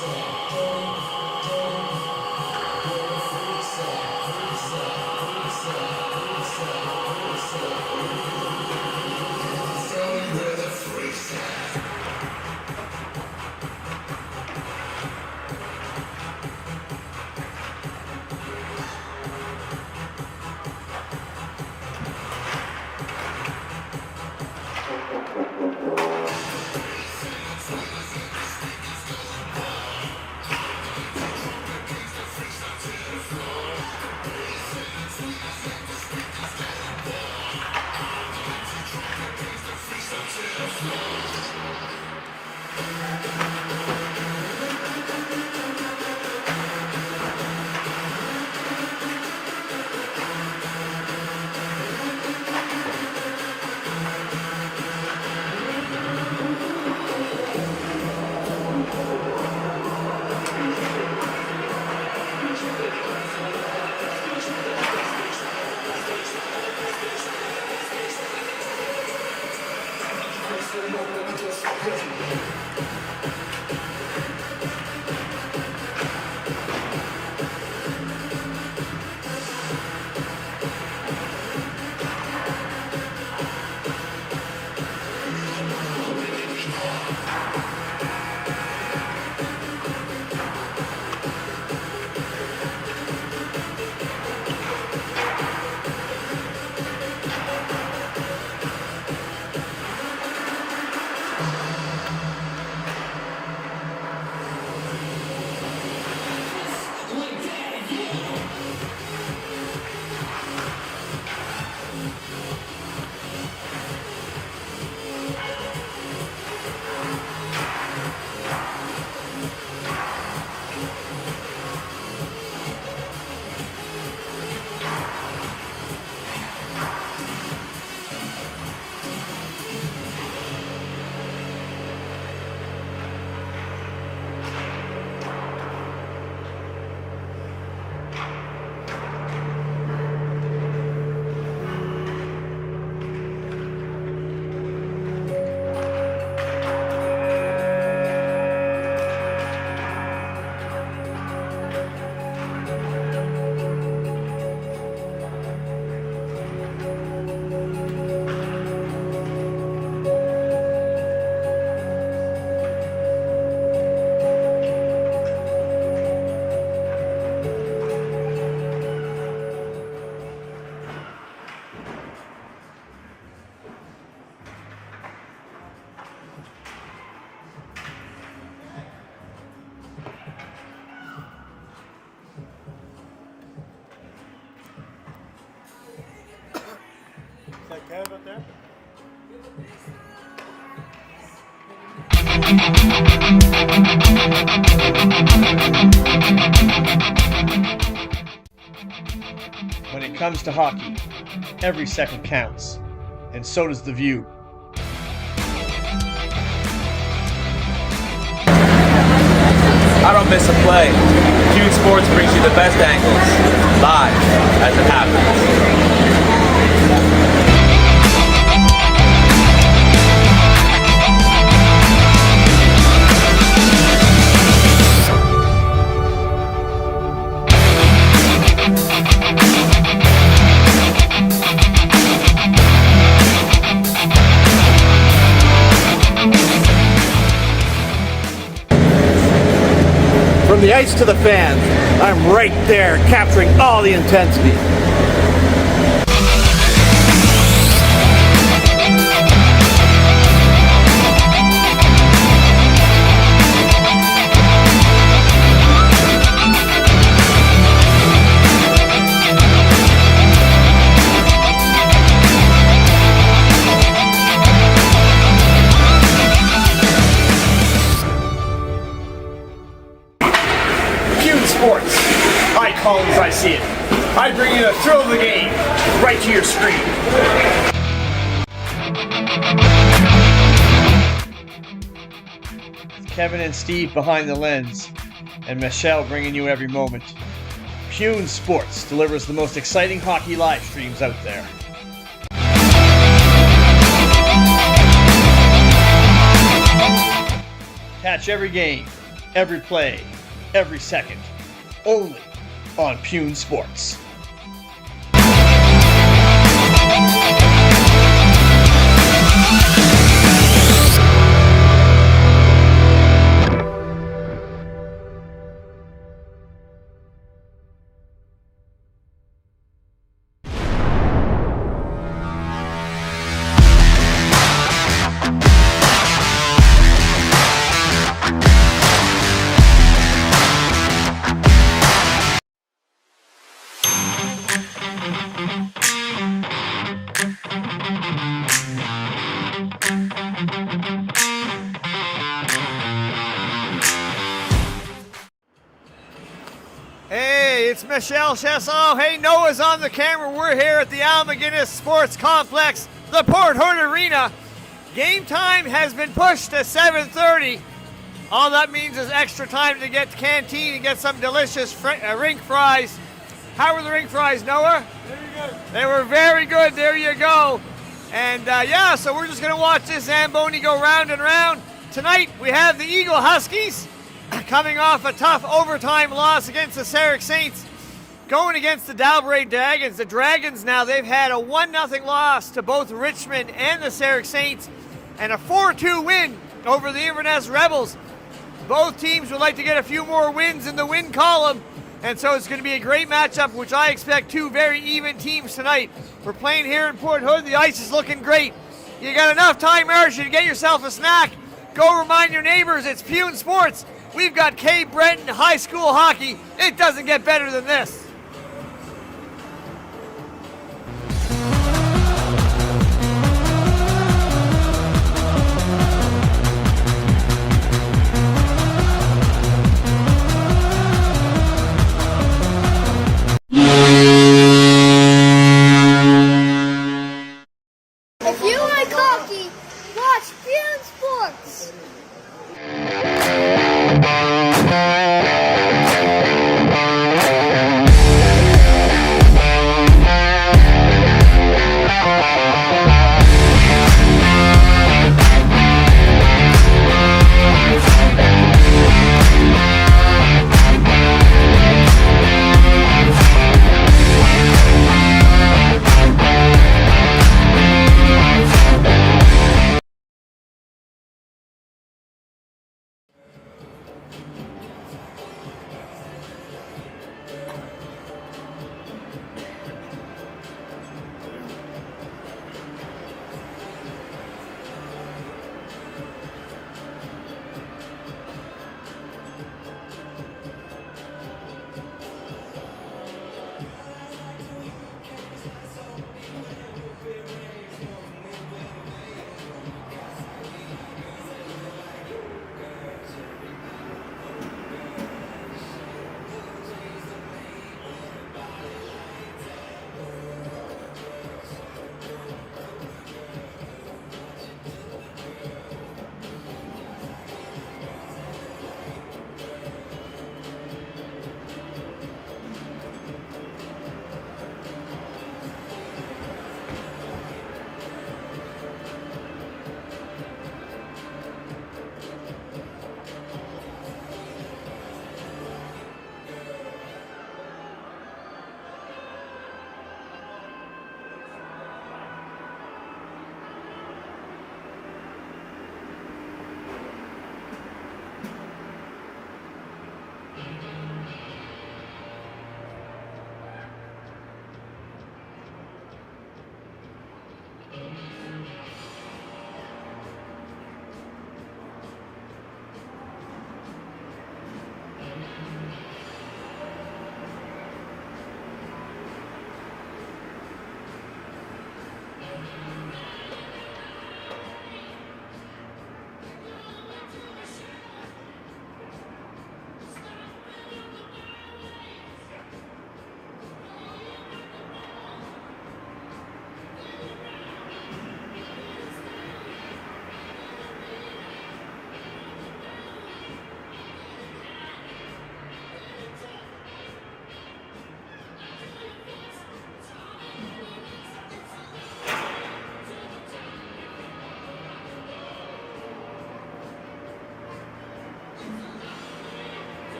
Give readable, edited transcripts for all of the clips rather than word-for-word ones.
that Kev up there? When it comes to hockey, every second counts, and so does the view. I don't miss a play. Huge Sports brings you the best angles, live, as it happens. From the ice to the fans, I'm right there capturing all the intensity. Sports. I call it as I see it. I bring you the thrill of the game right to your screen. Kevin and Steve behind the lens, and Michelle bringing you every moment. Pune Sports delivers the most exciting hockey live streams out there. Catch every game Every play, every second, only on Pune Sports. Hey, it's Michelle Chesson. Hey, Noah's on the camera. We're here at the MacInnis Sports Complex, the Port Hood Arena. Game time has been pushed to 7:30. All that means is extra time to get to canteen and get some delicious rink fries. How were the rink fries, Noah? Very good. They were very good. There you go. And yeah, so we're just going to watch this Zamboni go round and round. Tonight we have the Eagle-Huskies coming off a tough overtime loss against the Sarek Saints, going against the Dalbrae Dragons. The Dragons now, they've had a 1-0 loss to both Richmond and the Sarek Saints, and a 4-2 win over the Inverness Rebels. Both teams would like to get a few more wins in the win column, and so it's going to be a great matchup, which I expect two very even teams tonight. We're playing here in Port Hood. The ice is looking great. You got enough time, Marcia, to get yourself a snack. Go remind your neighbors it's Pune Sports. We've got Cape Breton High School hockey. It doesn't get better than this. If you like hockey, watch Pune Sports.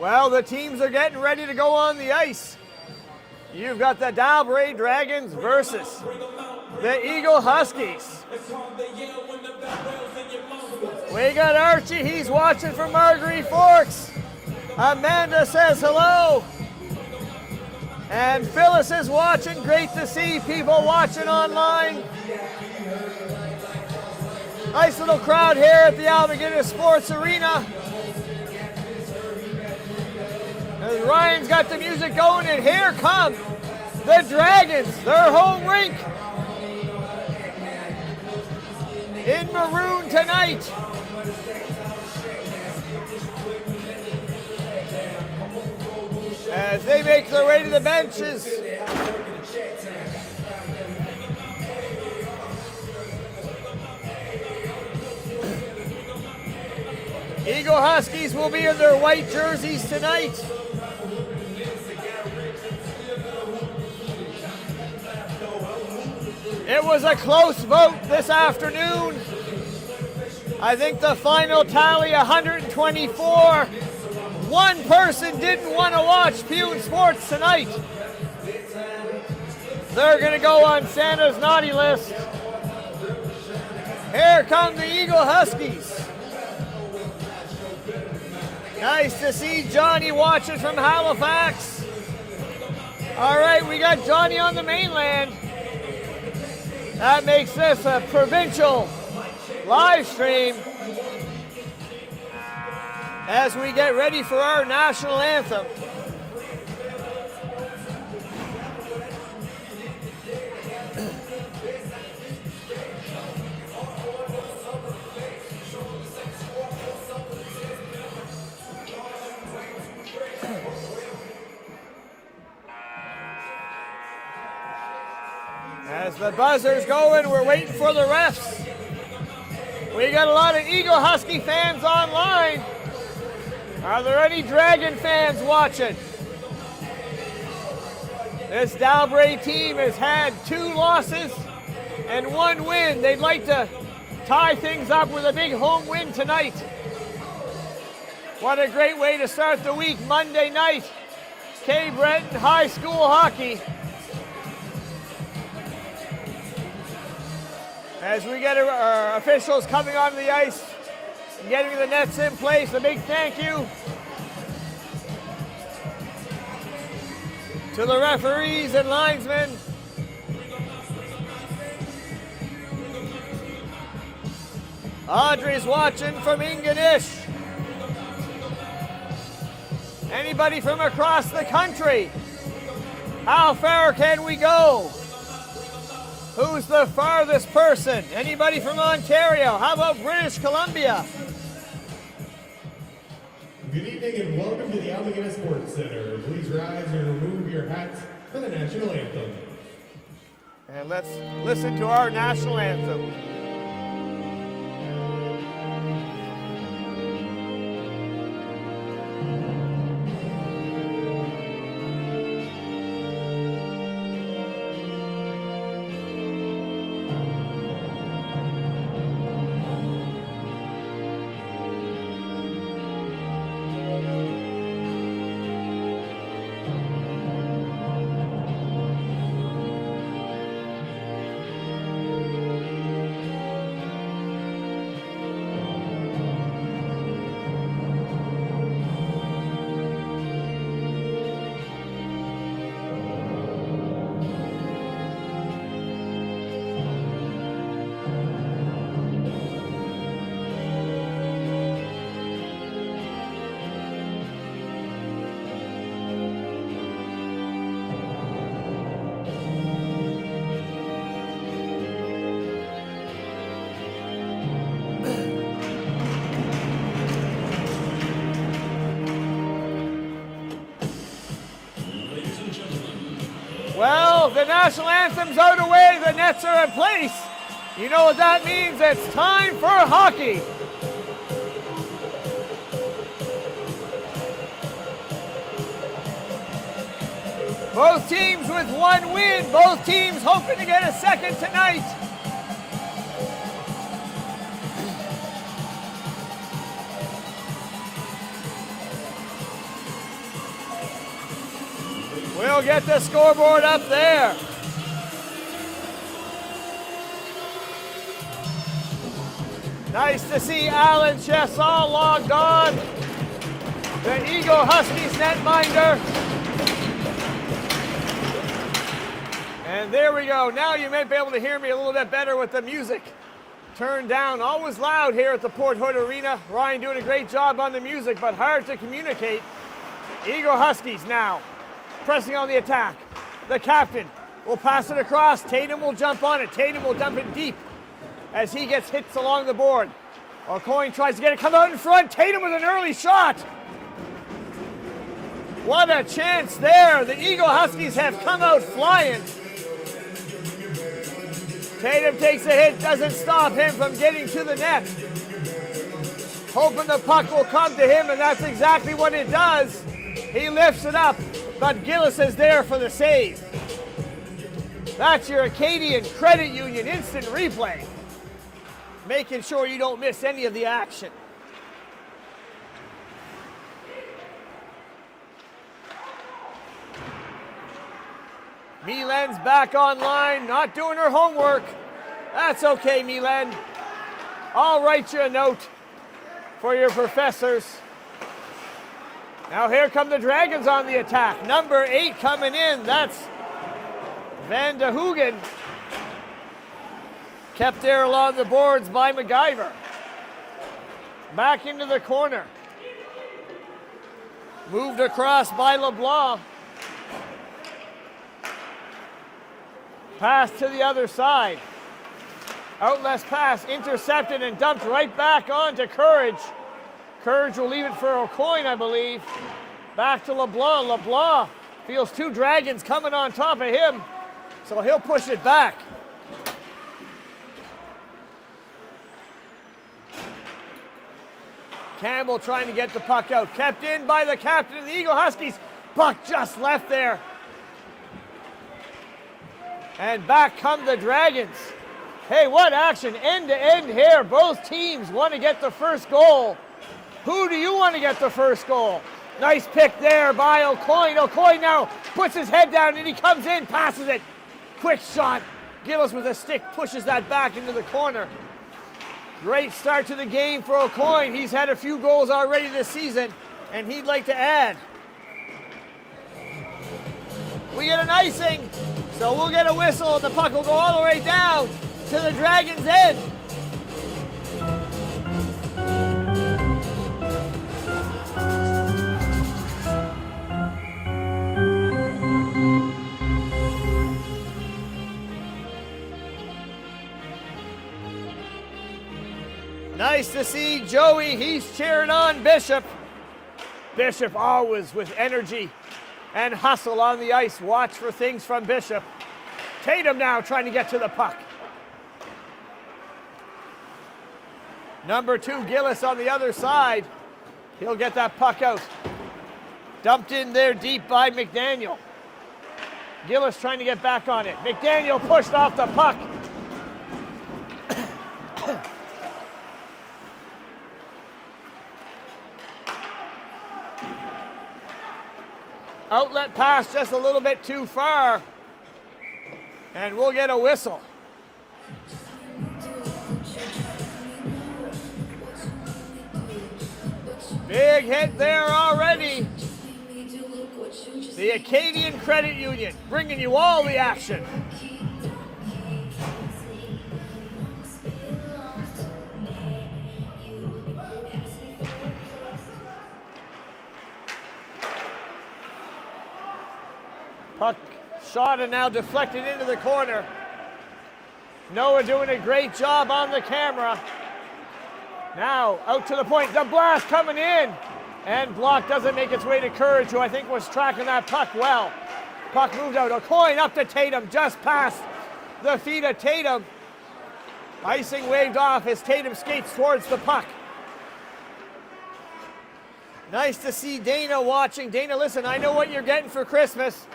Well, the teams are getting ready to go on the ice. You've got the Dalbrae Dragons versus the Eagle-Huskies. We got Archie, he's watching from Marguerite Forks. Amanda says hello. And Phyllis is watching. Great to see people watching online. Nice little crowd here at the MacInnis Sports Arena. And Ryan's got the music going, and here come the Dragons, their home rink in maroon tonight. As they make their way to the benches. Eagle-Huskies will be in their white jerseys tonight. It was a close vote this afternoon. I think the final tally, 124. One person didn't want to watch Pune Sports tonight. They're going to go on Santa's naughty list. Here come the Eagle-Huskies. Nice to see Johnny watching from Halifax. All right, we got Johnny on the mainland. That makes this a provincial live stream as we get ready for our national anthem. As the buzzer's going, we're waiting for the refs. We got a lot of Eagle-Husky fans online. Are there any Dragon fans watching? This Dalbrae team has had 2 losses and 1 win. They'd like to tie things up with a big home win tonight. What a great way to start the week, Monday night. K. Breton High School hockey. As we get our officials coming onto the ice and getting the nets in place, a big thank you to the referees and linesmen. Audrey's watching from MacInnis. Anybody from across the country? How far can we go? Who's the farthest person? Anybody from Ontario? How about British Columbia? Good evening and welcome to the MacInnis Sports Center. Please rise and remove your hats for the national anthem. And let's listen to our national anthem. Well, the national anthem's out of the way, the nets are in place. You know what that means? It's time for hockey. Both teams with 1 win, both teams hoping to get a second tonight. We'll get the scoreboard up there. Nice to see Alan Chessall logged on. The Eagle-Huskies netminder. And there we go. Now you might be able to hear me a little bit better with the music turned down. Always loud here at the Port Hood Arena. Ryan doing a great job on the music, but hard to communicate. Eagle-Huskies now pressing on the attack. The captain will pass it across. Tatum will jump on it. Tatum will dump it deep as he gets hits along the board. O'Coin tries to get it, come out in front. Tatum with an early shot. What a chance there. The Eagle-Huskies have come out flying. Tatum takes a hit, doesn't stop him from getting to the net. Hoping the puck will come to him, and that's exactly what it does. He lifts it up, but Gillis is there for the save. That's your Acadian Credit Union instant replay. Making sure you don't miss any of the action. Milen's back online, not doing her homework. That's okay, Milen. I'll write you a note for your professors. Now here come the Dragons on the attack. Number 8 coming in, that's Van de Hoogen. Kept there along the boards by MacGyver. Back into the corner. Moved across by LeBlanc. Pass to the other side. Outless pass intercepted and dumped right back on to Courage. Courage will leave it for O'Coin, I believe. Back to LeBlanc. LeBlanc feels 2 Dragons coming on top of him, so he'll push it back. Campbell trying to get the puck out. Kept in by the captain of the Eagle-Huskies. Puck just left there. And back come the Dragons. Hey, what action, end to end here. Both teams want to get the first goal. Who do you want to get the first goal? Nice pick there by O'Coin. O'Coin now puts his head down and he comes in, passes it. Quick shot. Gillis with a stick pushes that back into the corner. Great start to the game for O'Coin. He's had a few goals already this season, and he'd like to add. We get an icing, so we'll get a whistle, and the puck will go all the way down to the Dragons' end. Nice to see Joey. He's cheering on Bishop. Bishop always with energy and hustle on the ice. Watch for things from Bishop. Tatum now trying to get to the puck. Number 2, Gillis on the other side. He'll get that puck out. Dumped in there deep by McDaniel. Gillis trying to get back on it. McDaniel pushed off the puck. Outlet pass just a little bit too far. And we'll get a whistle. Big hit there already. The Acadian Credit Union bringing you all the action. Puck shot and now deflected into the corner. Noah doing a great job on the camera. Now out to the point, the blast coming in. And block doesn't make its way to Courage, who I think was tracking that puck well. Puck moved out, O'Coin up to Tatum, just past the feet of Tatum. Icing waved off as Tatum skates towards the puck. Nice to see Dana watching. Dana, listen, I know what you're getting for Christmas.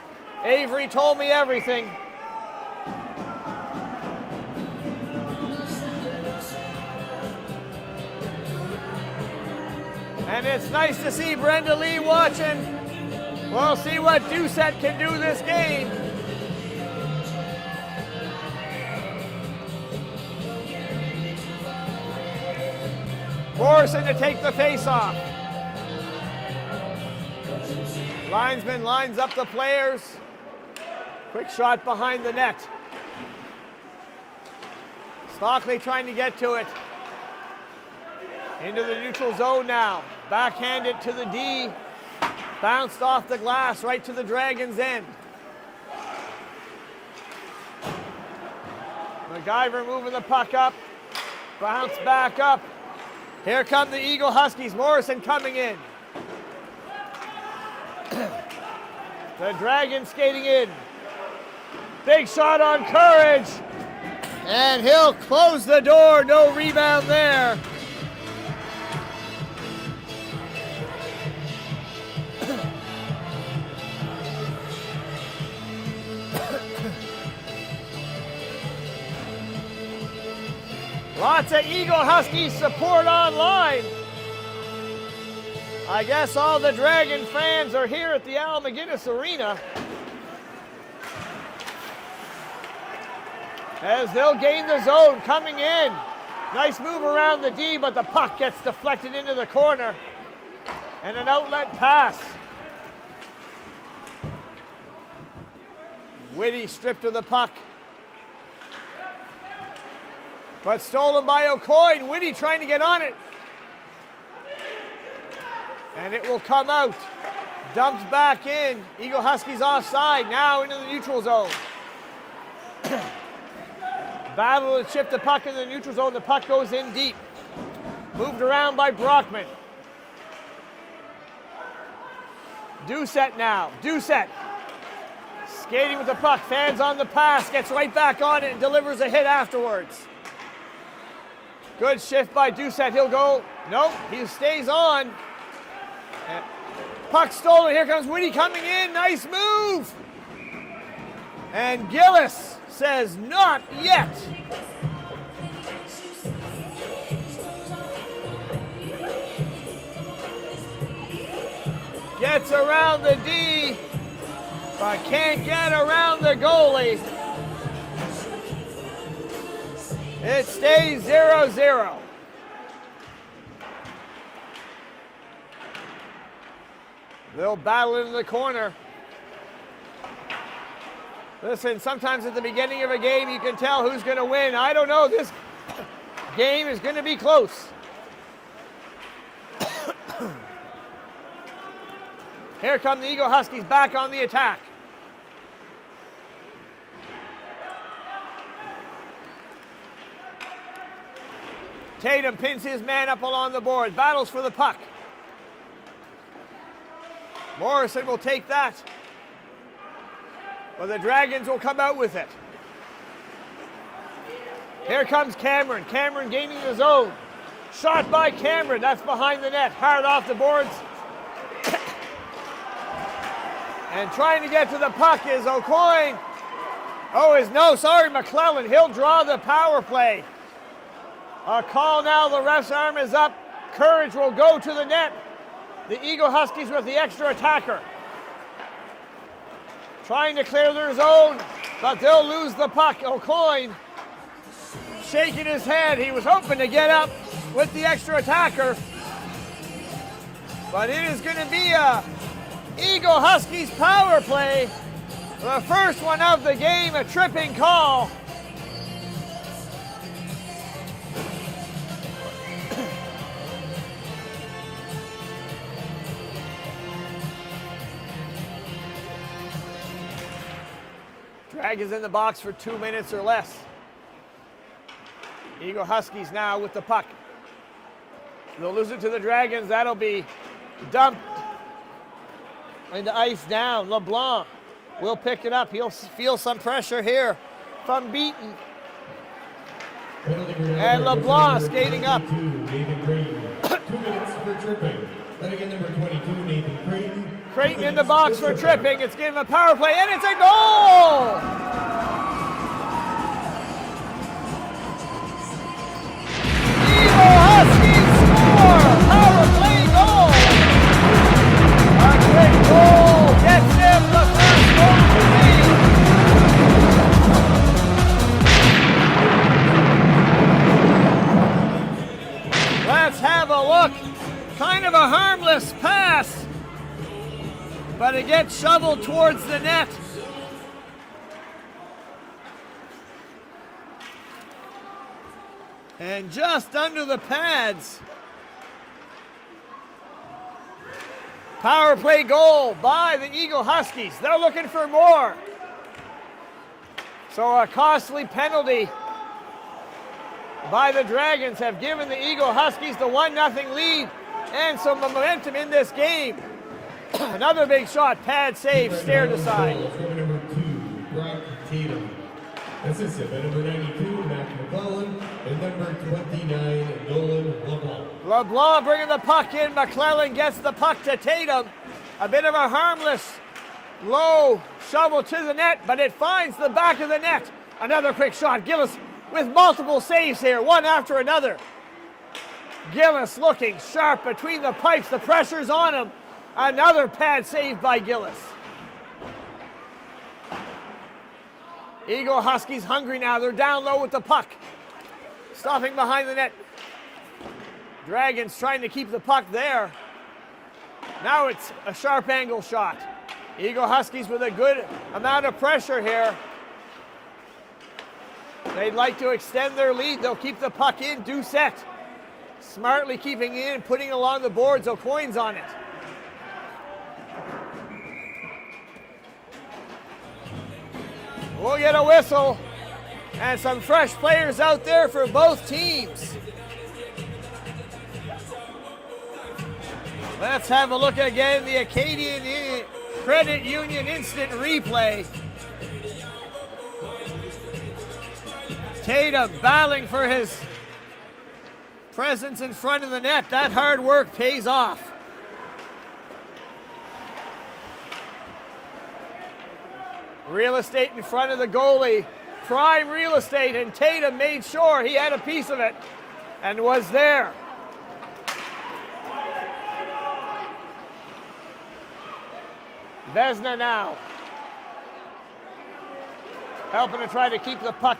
Avery told me everything. And it's nice to see Brenda Lee watching. We'll see what Doucette can do this game. Morrison to take the face-off. Linesman lines up the players. Quick shot behind the net. Stockley trying to get to it. Into the neutral zone now. Backhanded to the D. Bounced off the glass right to the Dragons' end. MacGyver moving the puck up. Bounce back up. Here come the Eagle-Huskies. Morrison coming in. The Dragons skating in. Big shot on Courage. And he'll close the door. No rebound there. Lots of Eagle-Huskies support online. I guess all the Dragon fans are here at the MacInnis Arena. As they'll gain the zone, coming in. Nice move around the D, but the puck gets deflected into the corner. And an outlet pass. Whitty stripped of the puck. But stolen by O'Coin. Whitty trying to get on it. And it will come out. Dumped back in. Eagle-Huskies offside. Now into the neutral zone. Battle to chip the puck in the neutral zone. The puck goes in deep. Moved around by Brockman. Doucette now. Doucette. Skating with the puck. Fans on the pass. Gets right back on it and delivers a hit afterwards. Good shift by Doucette. He'll go. Nope. He stays on. Puck stolen. Here comes Whitty coming in. Nice move. And Gillis says not yet. Gets around the D, but can't get around the goalie. It stays 0-0. They'll battle into the corner. Listen, sometimes at the beginning of a game, you can tell who's going to win. I don't know. This game is going to be close. Here come the Eagle-Huskies back on the attack. Tatum pins his man up along the board. Battles for the puck. Morrison will take that. But the Dragons will come out with it. Here comes Cameron. Cameron gaining the zone. Shot by Cameron. That's behind the net. Hard off the boards. And trying to get to the puck is O'Coin. McClellan. He'll draw the power play. A call now. The ref's arm is up. Courage will go to the net. The Eagle-Huskies with the extra attacker. Trying to clear their zone, but they'll lose the puck. O'Coin shaking his head. He was hoping to get up with the extra attacker. But it is going to be a Eagle-Huskies power play. The first one of the game, a tripping call. Drag is in the box for 2 minutes or less. Eagle-Huskies now with the puck. They'll lose it to the Dragons. That'll be dumped into ice down. LeBlanc will pick it up. He'll feel some pressure here from Beaton. And LeBlanc skating up. 2 minutes for tripping. Then again, number 22, Nathan Creighton. Creighton in the box for tripping. It's given a power play, and it's a goal! Eagle-Huskies score! Power play goal! A great goal! Oh, look, kind of a harmless pass, but it gets shoveled towards the net. And just under the pads. Power play goal by the Eagle-Huskies. They're looking for more. So a costly penalty by the Dragons have given the Eagle-Huskies the 1-0 lead and some momentum in this game. Another big shot, pad save, stared aside. Number 2, Brock Tatum. Assisted by number 92, Matt McClellan, and number 29, Nolan LeBlanc. LeBlanc bringing the puck in. McClellan gets the puck to Tatum. A bit of a harmless low shovel to the net, but it finds the back of the net. Another quick shot. Gillis with multiple saves here, one after another. Gillis looking sharp between the pipes. The pressure's on him. Another pad save by Gillis. Eagle-Huskies hungry now. They're down low with the puck. Stopping behind the net. Dragons trying to keep the puck there. Now it's a sharp angle shot. Eagle-Huskies with a good amount of pressure here. They'd like to extend their lead. They'll keep the puck in. Doucette smartly keeping it in, putting along the boards. O'Coin's on it. We'll get a whistle and some fresh players out there for both teams. Let's have a look again, the Acadian Credit Union instant replay. Tatum battling for his presence in front of the net. That hard work pays off. Real estate in front of the goalie. Prime real estate, and Tatum made sure he had a piece of it and was there. Vezina now. Helping to try to keep the puck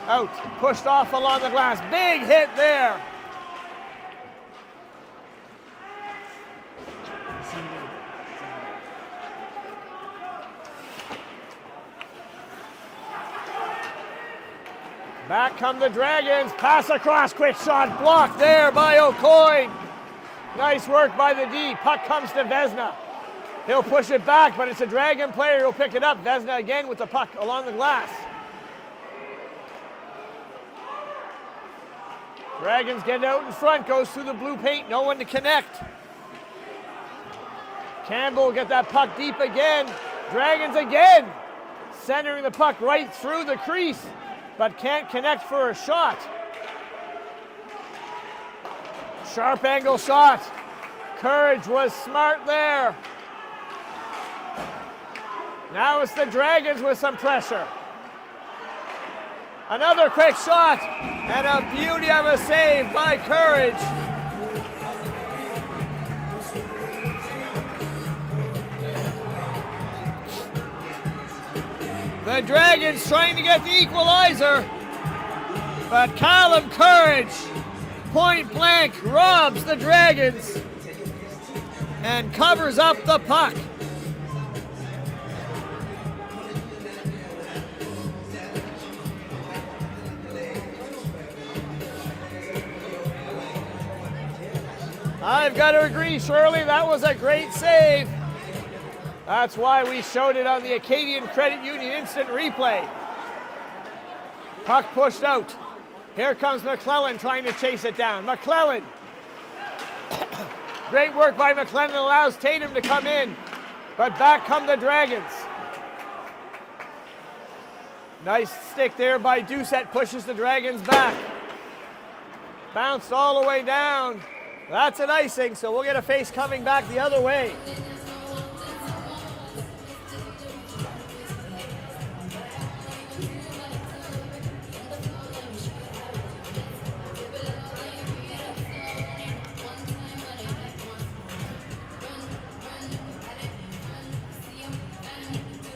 out. Pushed off along the glass. Big hit there. Back come the Dragons. Pass across. Quick shot. Blocked there by O'Coin. Nice work by the D. Puck comes to Vezina. He'll push it back, but it's a Dragon player who'll pick it up. Vezina again with the puck along the glass. Dragons get out in front. Goes through the blue paint. No one to connect. Campbell will get that puck deep again. Dragons again. Centering the puck right through the crease, but can't connect for a shot. Sharp angle shot. Courage was smart there. Now it's the Dragons with some pressure. Another quick shot, and a beauty of a save by Courage. The Dragons trying to get the equalizer, but Callum Courage, point blank, robs the Dragons and covers up the puck. I've got to agree, Shirley, that was a great save. That's why we showed it on the Acadian Credit Union instant replay. Puck pushed out. Here comes McClellan trying to chase it down. McClellan. Great work by McClellan, allows Tatum to come in. But back come the Dragons. Nice stick there by Doucette, pushes the Dragons back. Bounced all the way down. That's an icing, so we'll get a face coming back the other way.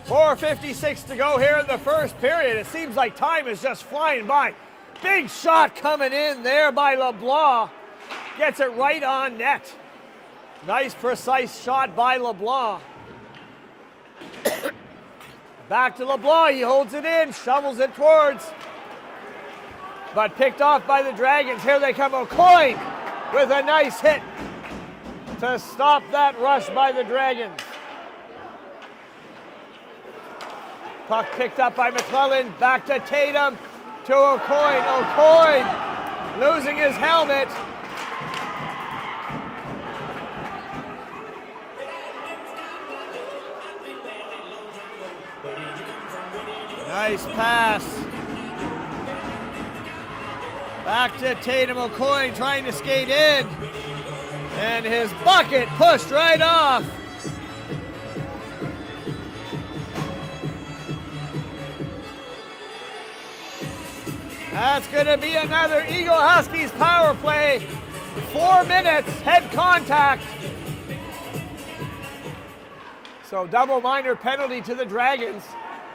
.456 to go here in the first period. It seems like time is just flying by. Big shot coming in there by LeBlanc. gets it right on net. Nice precise shot by LeBlanc. Back to LeBlanc, he holds it in, shovels it towards. But picked off by the Dragons. Here they come, O'Coin with a nice hit to stop that rush by the Dragons. Puck picked up by McClellan, back to Tatum, to O'Coin. O'Coin losing his helmet. Nice pass. Back to Tatum. O'Coin trying to skate in. And his bucket pushed right off. That's going to be another Eagle-Huskies power play. 4 minutes, head contact. So double minor penalty to the Dragons.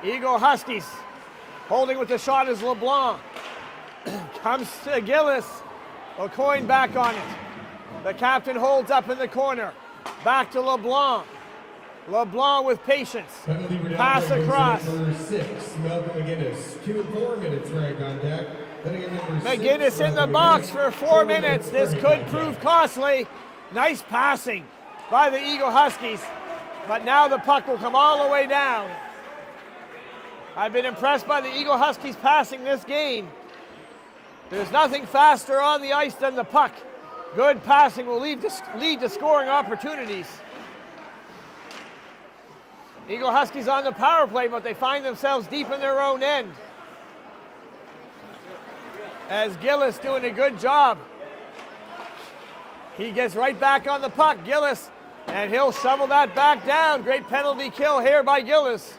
Eagle-Huskies holding with the shot is LeBlanc. Comes to Gillis. O'Coin back on it. The captain holds up in the corner. Back to LeBlanc. LeBlanc with patience. Pass across. Number 6, Malcolm MacInnis. 2 and 4 minutes right contact. Then again, number 6, MacInnis in the box for 4 minutes. This could prove costly. Nice passing by the Eagle-Huskies. But now the puck will come all the way down. I've been impressed by the Eagle-Huskies passing this game. There's nothing faster on the ice than the puck. Good passing will lead to scoring opportunities. Eagle-Huskies on the power play, but they find themselves deep in their own end. As Gillis doing a good job. He gets right back on the puck, Gillis, and he'll shovel that back down. Great penalty kill here by Gillis.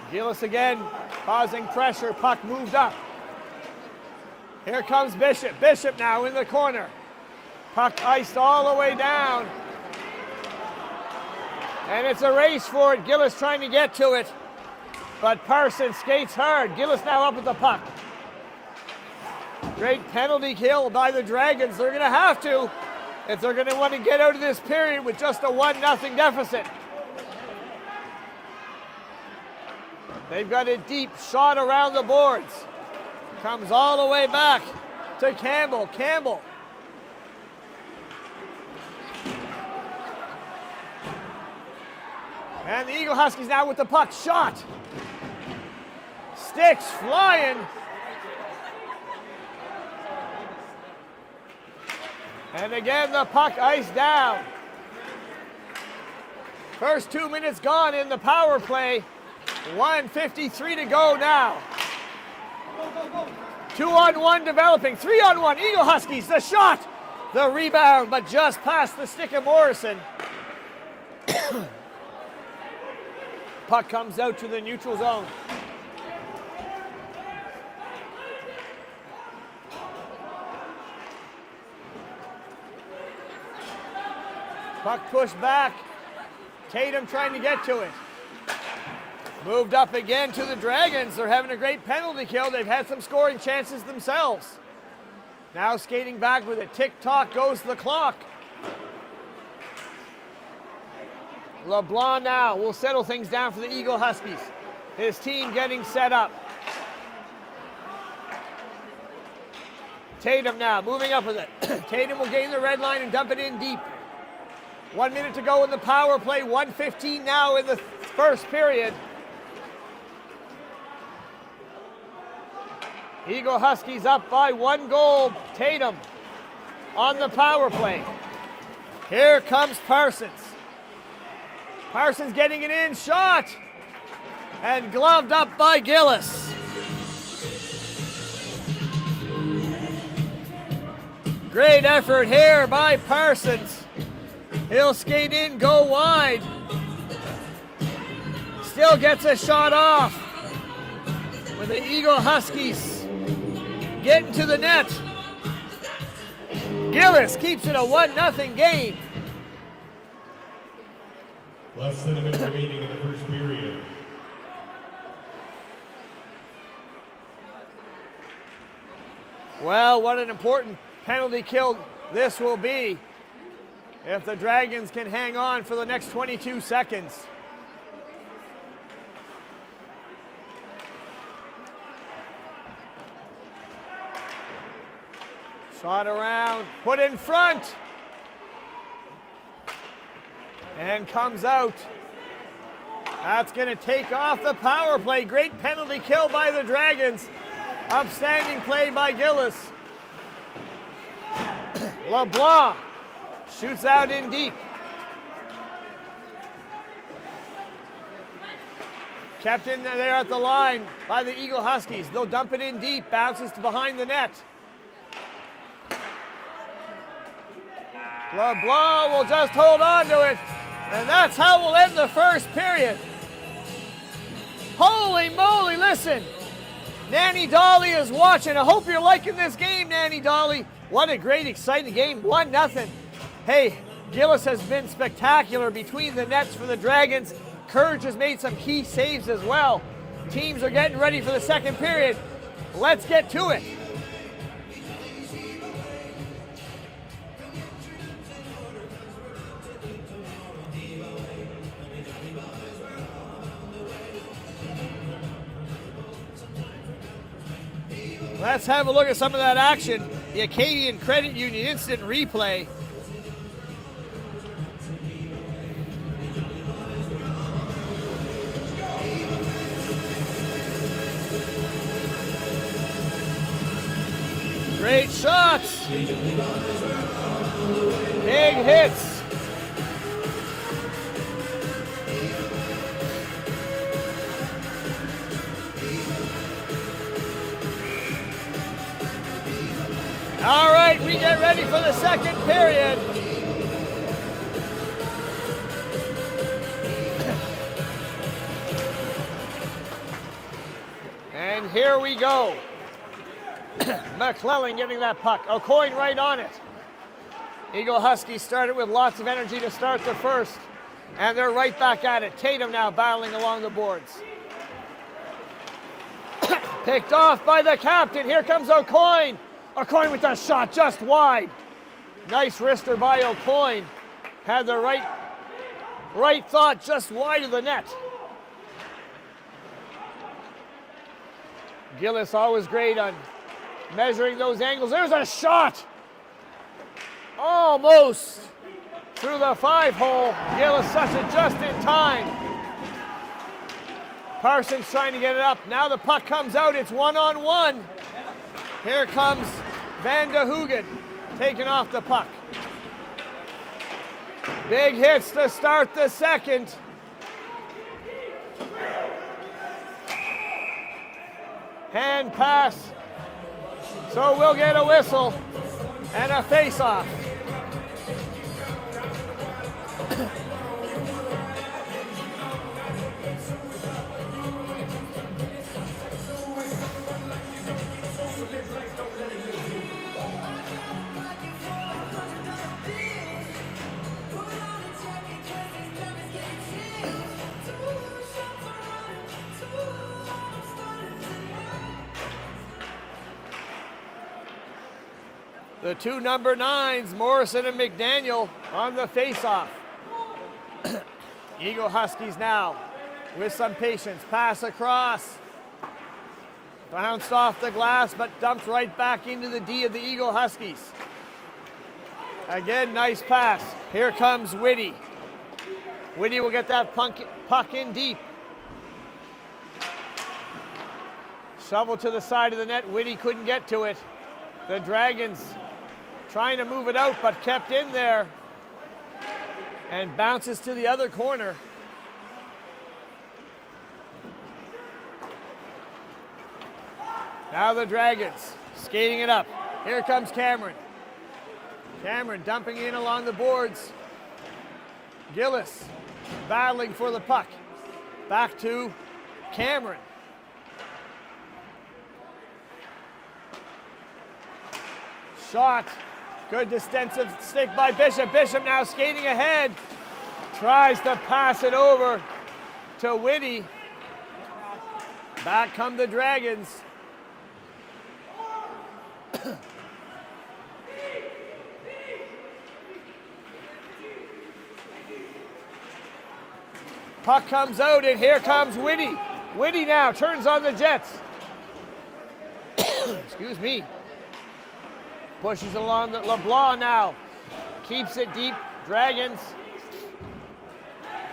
Gillis again, causing pressure. Puck moved up. Here comes Bishop. Bishop now in the corner. Puck iced all the way down. And it's a race for it. Gillis trying to get to it. But Parsons skates hard. Gillis now up with the puck. Great penalty kill by the Dragons. They're going to have to if they're going to want to get out of this period with just a 1-0 deficit. They've got a deep shot around the boards. Comes all the way back to Campbell. Campbell. And the Eagle-Huskies now with the puck. Shot. Sticks flying. And again, the puck iced down. First 2 minutes gone in the power play. 1:53 to go now. 2-on-1 developing. 3-on-1. Eagle-Huskies. The shot. The rebound, but just past the stick of Morrison. Puck comes out to the neutral zone. Puck pushed back. Tatum trying to get to it. Moved up again to the Dragons. They're having a great penalty kill. They've had some scoring chances themselves. Now skating back with it. Tick-tock goes the clock. LeBlanc now will settle things down for the Eagle-Huskies. His team getting set up. Tatum now moving up with it. Tatum will gain the red line and dump it in deep. 1 minute to go in the power play. 1:15 now in the first period. Eagle-Huskies up by 1 goal. Tatum on the power play. Here comes Parsons. Parsons getting it in. Shot. And gloved up by Gillis. Great effort here by Parsons. He'll skate in, go wide. Still gets a shot off. With the Eagle-Huskies getting to the net. Gillis keeps it a 1-0 game. Less than a minute remaining in the first period. Well, what an important penalty kill this will be if the Dragons can hang on for the next 22 seconds. Shot around, put in front, and comes out. That's going to take off the power play. Great penalty kill by the Dragons. Upstanding play by Gillis. LeBlanc shoots out in deep. Kept in there at the line by the Eagle-Huskies. They'll dump it in deep, bounces to behind the net. LeBlanc will just hold on to it, and that's how we'll end the first period. Holy moly, listen. Nanny Dolly is watching. I hope you're liking this game, Nanny Dolly. What a great, exciting game, 1-0. Hey, Gillis has been spectacular between the nets for the Dragons. Courage has made some key saves as well. Teams are getting ready for the second period. Let's get to it. Let's have a look at some of that action. The Acadian Credit Union instant replay. Great shots. Big hits. All right, we get ready for the second period. And here we go. McClellan getting that puck. O'Coin right on it. Eagle-Huskies started with lots of energy to start the first, and they're right back at it. Tatum now battling along the boards. Picked off by the captain. Here comes O'Coin. O'Coin with that shot just wide. Nice wrister by O'Coin. Had the right thought just wide of the net. Gillis always great on measuring those angles. There's a shot. Almost through the 5-hole. Gillis such it just in time. Parsons trying to get it up. Now the puck comes out. It's 1-on-1. Here comes Van de Hoogen taking off the puck. Big hits to start the second. Hand pass. So we'll get a whistle and a face-off. The two number 9s, Morrison and McDaniel, on the face-off. Eagle-Huskies now with some patience. Pass across. Bounced off the glass, but dumped right back into the D of the Eagle-Huskies. Again, nice pass. Here comes Whitty. Whitty will get that puck in deep. Shovel to the side of the net. Whitty couldn't get to it. The Dragons trying to move it out, but kept in there. And bounces to the other corner. Now the Dragons skating it up. Here comes Cameron. Cameron dumping in along the boards. Gillis battling for the puck. Back to Cameron. Shot. Good defensive stick by Bishop. Bishop now skating ahead. Tries to pass it over to Whitty. Back come the Dragons. Puck comes out, and here comes Whitty. Whitty now turns on the Jets. Excuse me. Pushes along the LeBlanc now. Keeps it deep. Dragons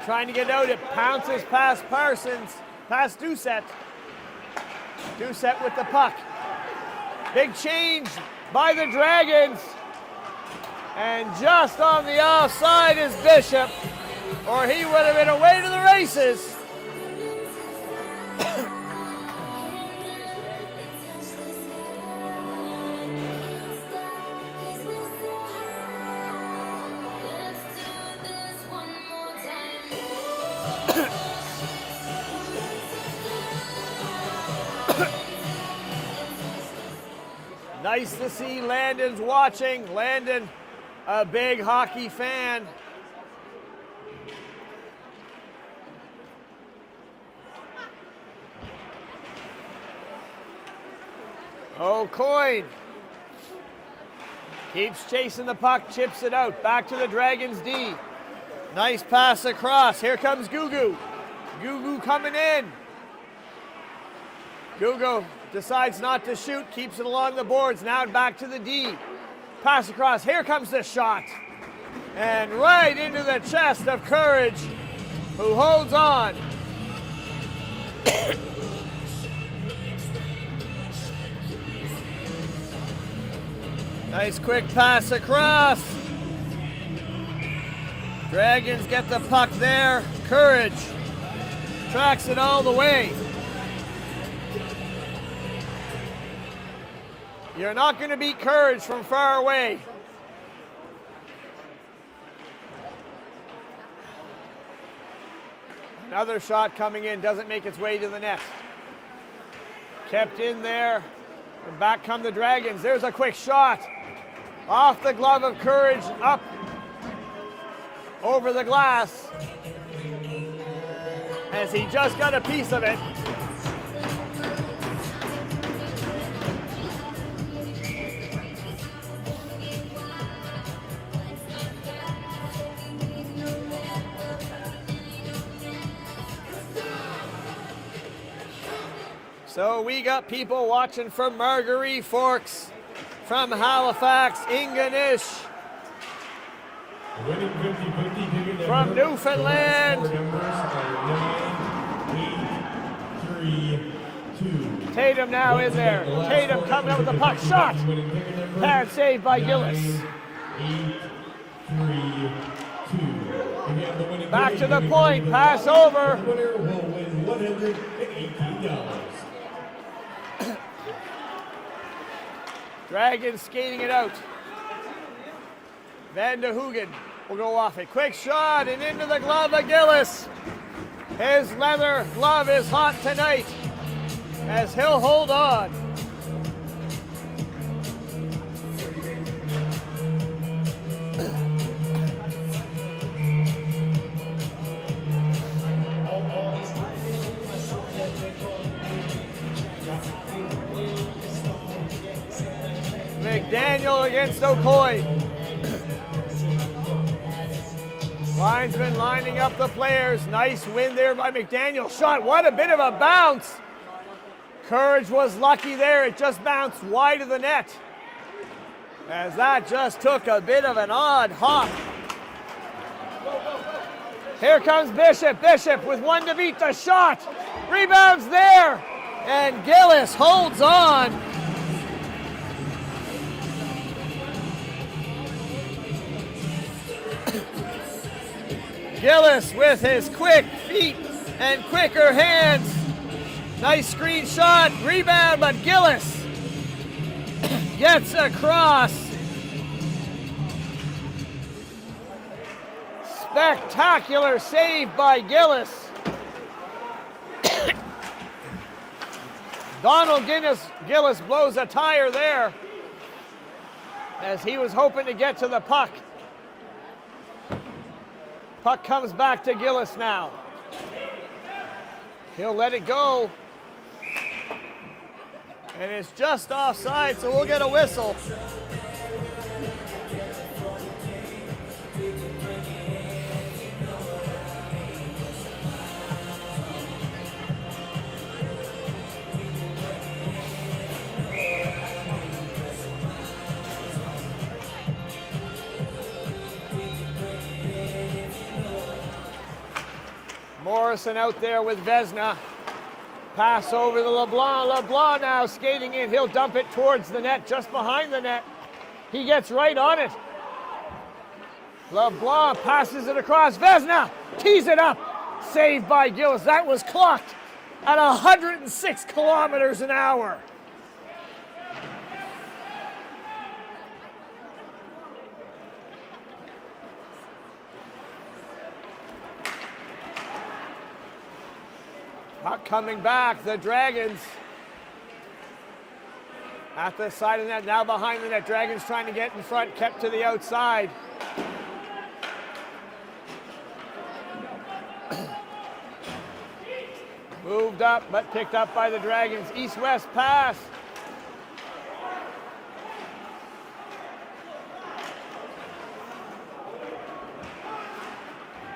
trying to get out. It pounces past Parsons. Past Doucette. Doucette with the puck. Big change by the Dragons. And just on the offside is Bishop, or he would have been away to the races. Nice to see Landon's watching. Landon, a big hockey fan. O'Coin keeps chasing the puck, chips it out. Back to the Dragons D. Nice pass across. Here comes Gugu. Gugu coming in. Gugu decides not to shoot, keeps it along the boards. Now back to the D. Pass across. Here comes the shot. And right into the chest of Courage, who holds on. Nice quick pass across. Dragons get the puck there. Courage tracks it all the way. You're not going to beat Courage from far away. Another shot coming in, doesn't make its way to the net. Kept in there, and back come the Dragons. There's a quick shot. Off the glove of Courage, up over the glass. As he just got a piece of it. So we got people watching from Margaree Forks, from Halifax, Ingonish, from Newfoundland. Tatum now in there. Tatum coming up with the puck. Shot! Pad saved by Gillis. Back to the point. Pass over. Dragons skating it out. Van de Hoogen will go off it. Quick shot and into the glove of Gillis. His leather glove is hot tonight as he'll hold on. McDaniel against O'Coy. Linesman lining up the players. Nice win there by McDaniel. Shot, what a bit of a bounce. Courage was lucky there. It just bounced wide of the net. As that just took a bit of an odd hop. Here comes Bishop. Bishop with one to beat the shot. Rebounds there. And Gillis holds on. Gillis with his quick feet and quicker hands. Nice screen shot, rebound, but Gillis gets across. Spectacular save by Gillis. Donald Gillis blows a tire there as he was hoping to get to the puck. Puck comes back to Gillis now. He'll let it go. And it's just offside, so we'll get a whistle. Harrison out there with Vesna. Pass over to LeBlanc. LeBlanc now skating in. He'll dump it towards the net, just behind the net. He gets right on it. LeBlanc passes it across. Vesna tees it up. Saved by Gillis. That was clocked at 106 kilometers an hour. Puck coming back, the Dragons at the side of the net, now behind the net. Dragons trying to get in front, kept to the outside. Moved up, but picked up by the Dragons. East-west pass.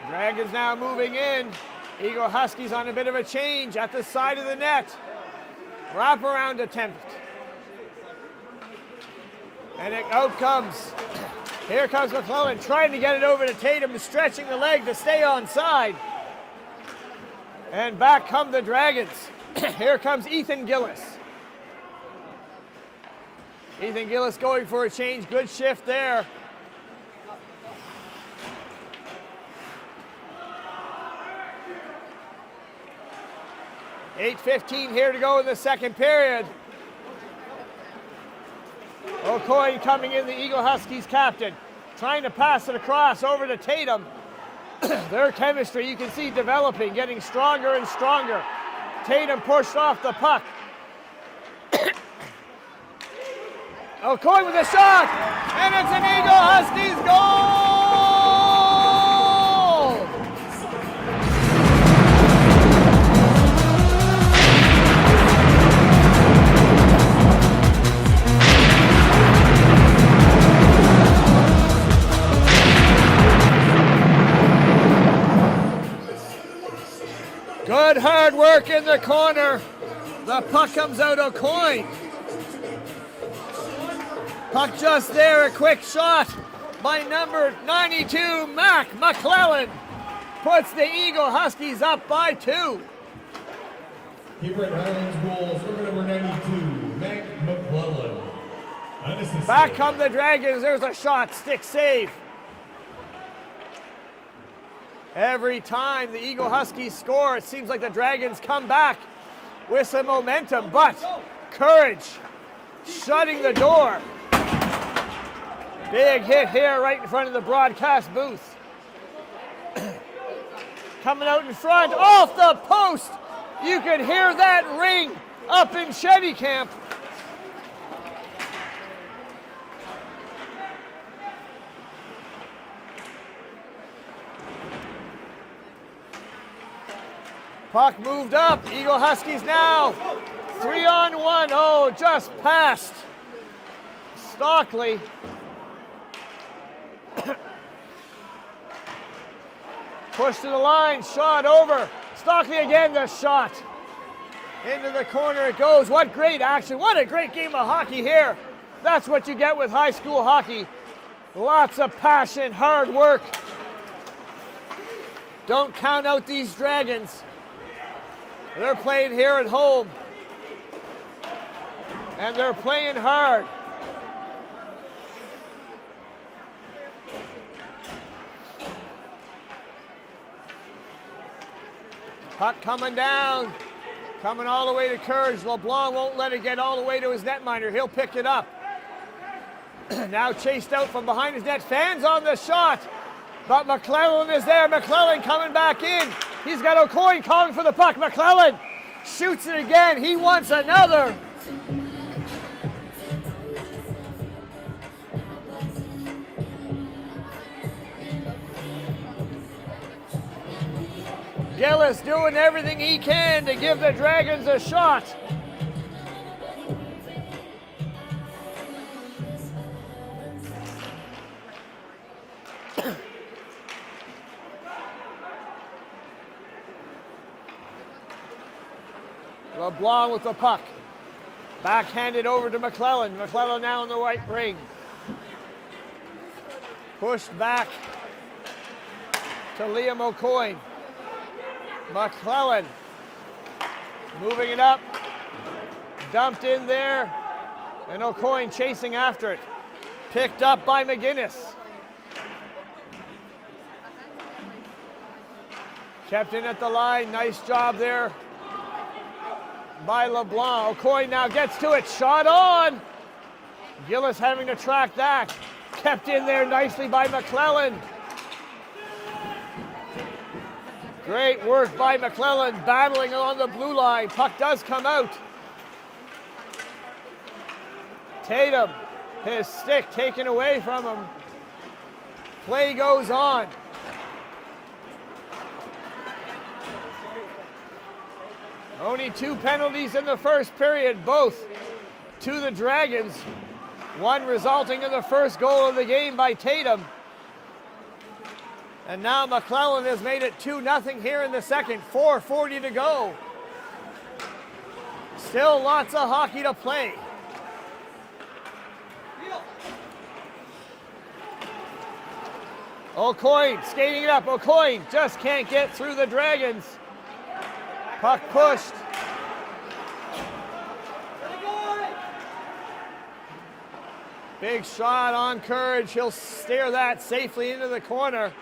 Dragons now moving in. Eagle-Huskies on a bit of a change at the side of the net. Wraparound attempt. And out comes. Here comes McClellan trying to get it over to Tatum, stretching the leg to stay onside. And back come the Dragons. Here comes Ethan Gillis. Ethan Gillis going for a change. Good shift there. .8:15 here to go in the second period. O'Coy coming in, the Eagle-Huskies captain. Trying to pass it across over to Tatum. Their chemistry, you can see, developing, getting stronger and stronger. Tatum pushed off the puck. O'Coy with a shot, and it's an Eagle-Huskies goal! Good hard work in the corner. The puck comes out O'Coy. Puck just there, a quick shot by number 92, Mac McClellan. Puts the Eagle-Huskies up by 2. Keeper at Highlands goals for number 92, Mac McClellan. Unassisted. Back come the Dragons. There's a shot, stick save. Every time the Eagle-Huskies score, it seems like the Dragons come back with some momentum, but courage shutting the door. Big hit here right in front of the broadcast booth. Coming out in front, off the post. You could hear that ring up in Chevy Camp. Puck moved up. Eagle-Huskies now 3-on-1. Oh, just passed Stockley. Push to the line, shot over. Stockley again, the shot. Into the corner it goes. What great action. What a great game of hockey here. That's what you get with high school hockey. Lots of passion, hard work. Don't count out these Dragons. They're playing here at home. And they're playing hard. Puck coming down. Coming all the way to Courage. LeBlanc won't let it get all the way to his netminder. He'll pick it up. Now chased out from behind his net. Fans on the shot. But McClellan is there. McClellan coming back in. He's got O'Coy calling for the puck. McClellan shoots it again. He wants another. Gillis doing everything he can to give the Dragons a shot. LeBlanc with the puck. Backhanded over to McClellan. McClellan now in the right ring. Pushed back to Liam O'Coy. McClellan moving it up. Dumped in there. And O'Coin chasing after it. Picked up by MacInnis. Kept in at the line. Nice job there by LeBlanc. O'Coin now gets to it. Shot on. Gillis having to track that. Kept in there nicely by McClellan. Great work by McClellan, battling along the blue line. Puck does come out. Tatum, his stick taken away from him. Play goes on. Only 2 penalties in the first period, both to the Dragons. One resulting in the first goal of the game by Tatum. And now McClellan has made it 2-0 here in the second. 4:40 to go. Still lots of hockey to play. O'Coin skating it up. O'Coin just can't get through the Dragons. Puck pushed. Big shot on Courage. He'll steer that safely into the corner.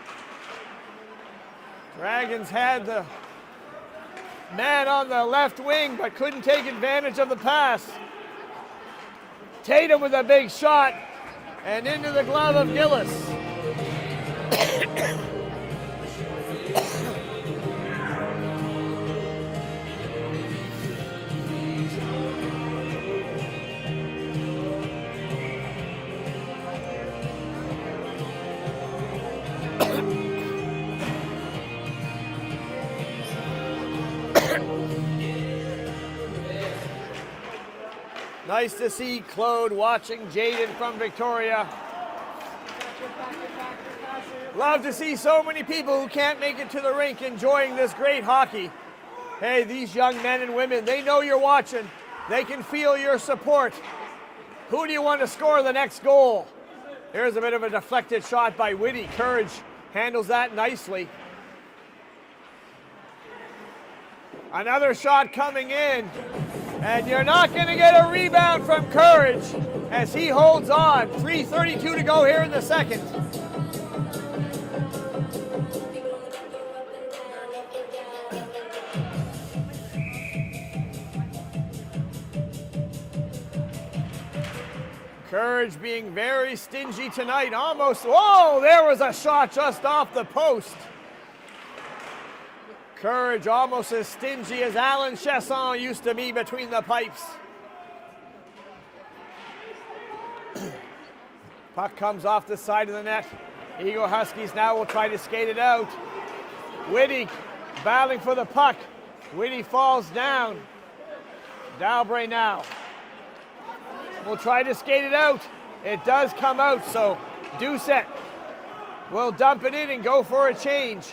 Dragons had the man on the left wing, but couldn't take advantage of the pass. Tatum with a big shot, and into the glove of Gillis. Nice to see Claude watching Jaden from Victoria. Love to see so many people who can't make it to the rink enjoying this great hockey. Hey, these young men and women, they know you're watching. They can feel your support. Who do you want to score the next goal? Here's a bit of a deflected shot by Whitty. Courage handles that nicely. Another shot coming in. And you're not going to get a rebound from Courage as he holds on. 3:32 to go here in the second. Courage being very stingy tonight. Almost, whoa, there was a shot just off the post. Courage almost as stingy as Alan Chasson used to be between the pipes. Puck comes off the side of the net. Eagle-Huskies now will try to skate it out. Whitty battling for the puck. Whitty falls down. Dalbray now will try to skate it out. It does come out, so Doucette will dump it in and go for a change.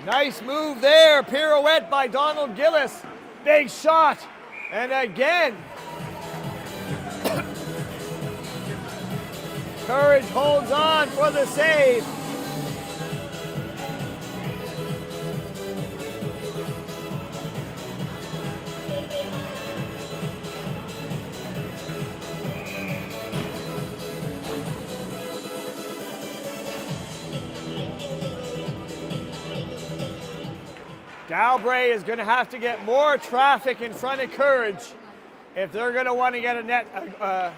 Nice move there. Pirouette by Donald Gillis. Big shot. And again. Courage holds on for the save. Dalbray is going to have to get more traffic in front of Courage if they're going to want to get a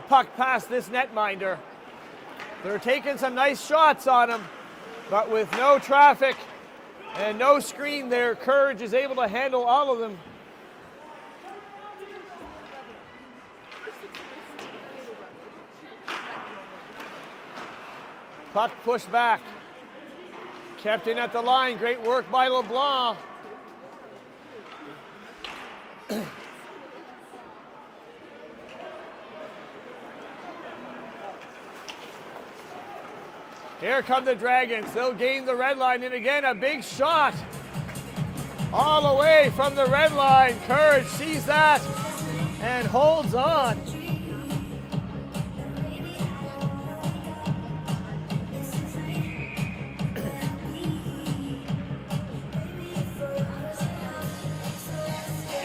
puck past this netminder. They're taking some nice shots on him, but with no traffic and no screen there, Courage is able to handle all of them. Puck pushed back. Kept in at the line. Great work by LeBlanc. Here come the Dragons. They'll gain the red line. And again, a big shot. All the way from the red line. Courage sees that and holds on.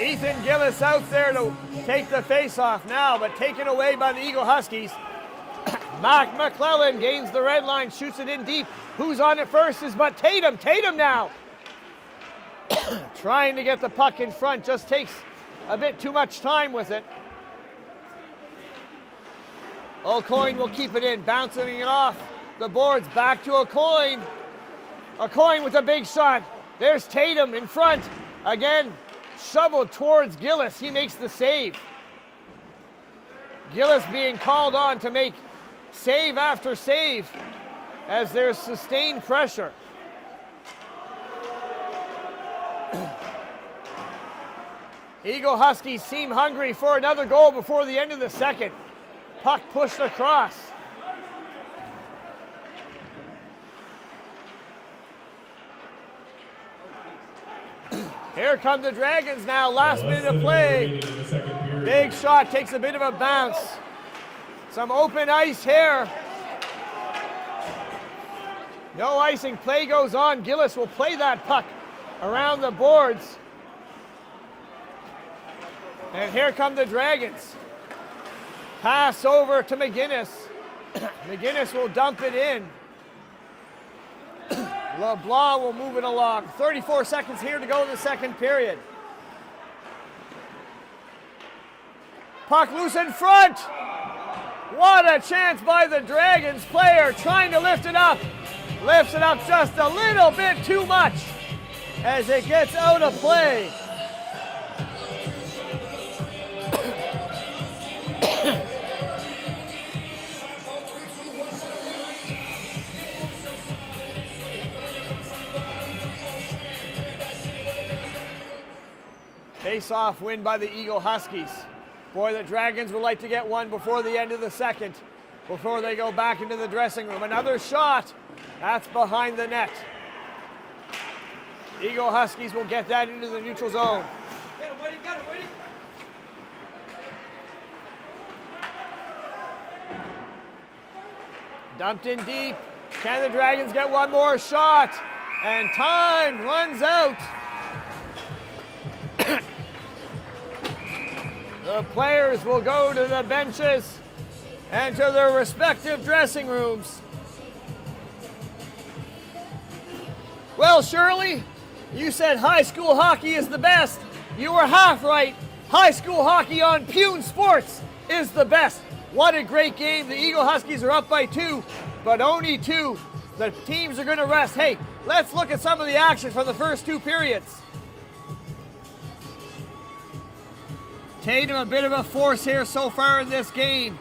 Ethan Gillis out there to take the face-off now, but taken away by the Eagle-Huskies. Mac McClellan gains the red line, shoots it in deep. Who's on it first is but Tatum. Tatum now trying to get the puck in front, just takes a bit too much time with it. O'Coin will keep it in, bouncing it off the boards, back to O'Coin. O'Coin with a big shot. There's Tatum in front. Again, shoveled towards Gillis. He makes the save. Gillis being called on to make save after save as there's sustained pressure. Eagle Huskies seem hungry for another goal before the end of the second. Puck pushed across. Here come the Dragons now, last minute of play. Big shot, takes a bit of a bounce. Some open ice here. No icing, play goes on. Gillis will play that puck around the boards. And here come the Dragons. Pass over to MacInnis. MacInnis will dump it in. LeBlanc will move it along. 34 seconds here to go in the second period. Puck loose in front. What a chance by the Dragons player trying to lift it up. Lifts it up just a little bit too much as it gets out of play. Face-off win by the Eagle-Huskies. Boy, the Dragons would like to get one before the end of the second, before they go back into the dressing room. Another shot. That's behind the net. Eagle-Huskies will get that into the neutral zone. Dumped in deep. Can the Dragons get one more shot? And time runs out. The players will go to the benches and to their respective dressing rooms. Well, Shirley, you said high school hockey is the best. You were half right. High school hockey on Pune Sports is the best. What a great game. The Eagle-Huskies are up by 2, but only 2. The teams are going to rest. Hey, let's look at some of the action from the first 2 periods. Tatum, a bit of a force here so far in this game.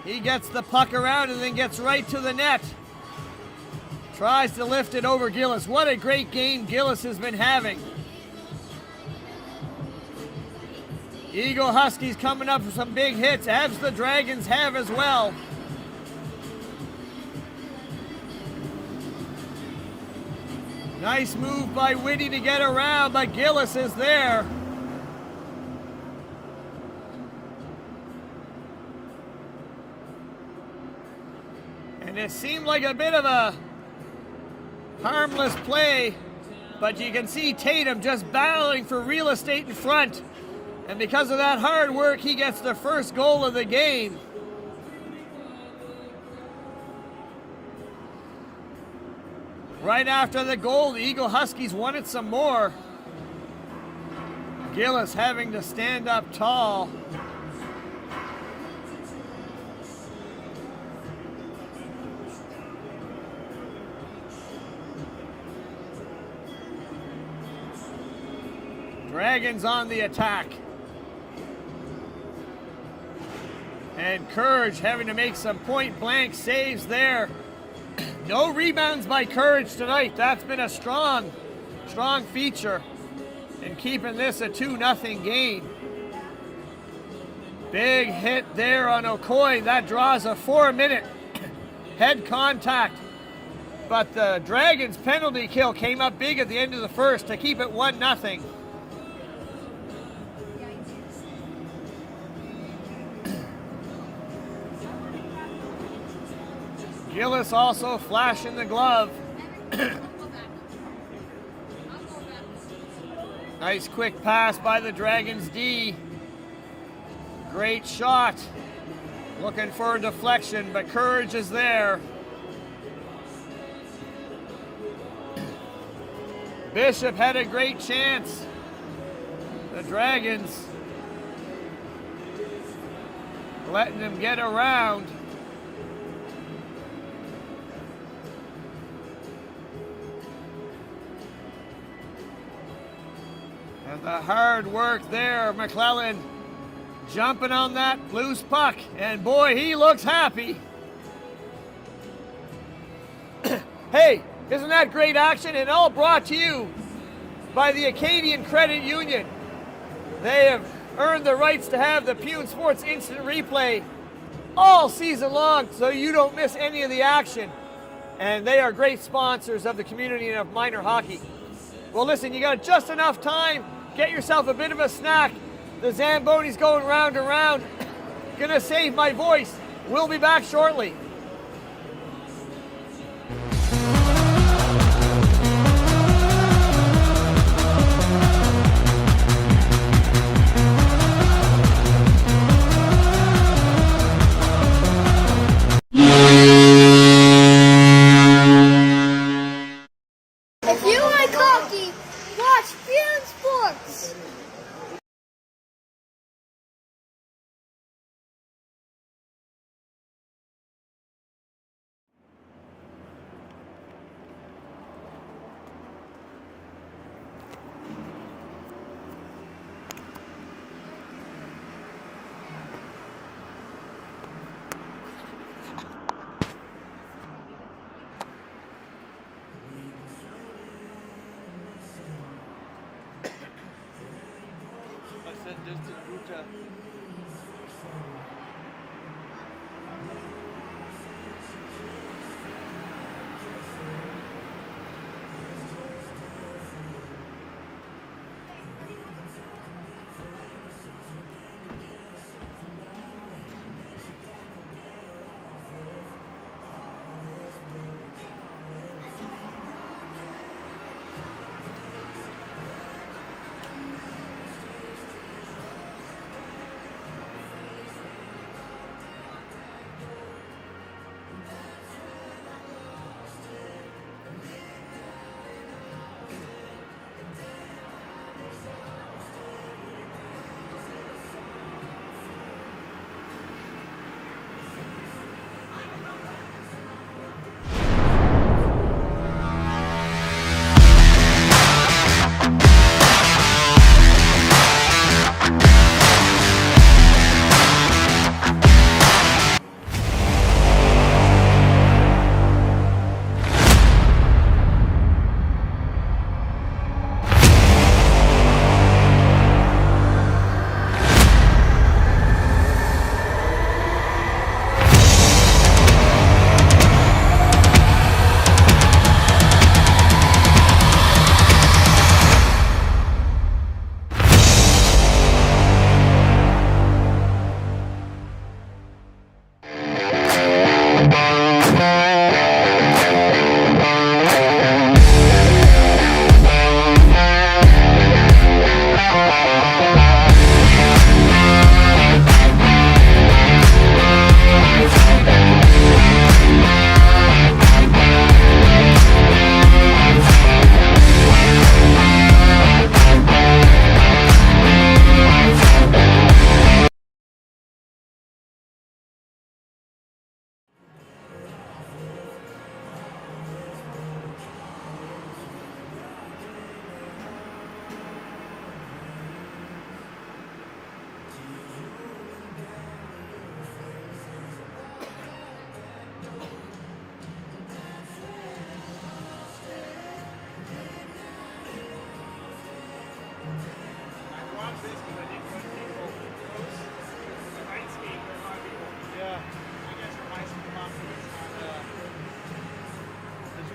He gets the puck around and then gets right to the net. Tries to lift it over Gillis. What a great game Gillis has been having. Eagle-Huskies coming up with some big hits, as the Dragons have as well. Nice move by Whitty to get around, but Gillis is there. And it seemed like a bit of a harmless play, but you can see Tatum just battling for real estate in front. And because of that hard work, he gets the first goal of the game. Right after the goal, the Eagle-Huskies wanted some more. Gillis having to stand up tall. Dragons on the attack. And Courage having to make some point-blank saves there. No rebounds by Courage tonight. That's been a strong feature in keeping this a 2-0 game. Big hit there on O'Coin. That draws a 4-minute head contact. But the Dragons' penalty kill came up big at the end of the first to keep it 1-0. Gillis also flashing the glove. Nice quick pass by the Dragons D. Great shot. Looking for a deflection, but courage is there. Bishop had a great chance. The Dragons letting him get around. And the hard work there, McClellan jumping on that loose puck, and boy, he looks happy. Hey, isn't that great action? And all brought to you by the Acadian Credit Union. They have earned the rights to have the Pune Sports Instant Replay all season long, so you don't miss any of the action. And they are great sponsors of the community and of minor hockey. Well, listen, you got just enough time. Get yourself a bit of a snack. The Zamboni's going round and round. Gonna save my voice. We'll be back shortly. If you like hockey, watch Pune Sports.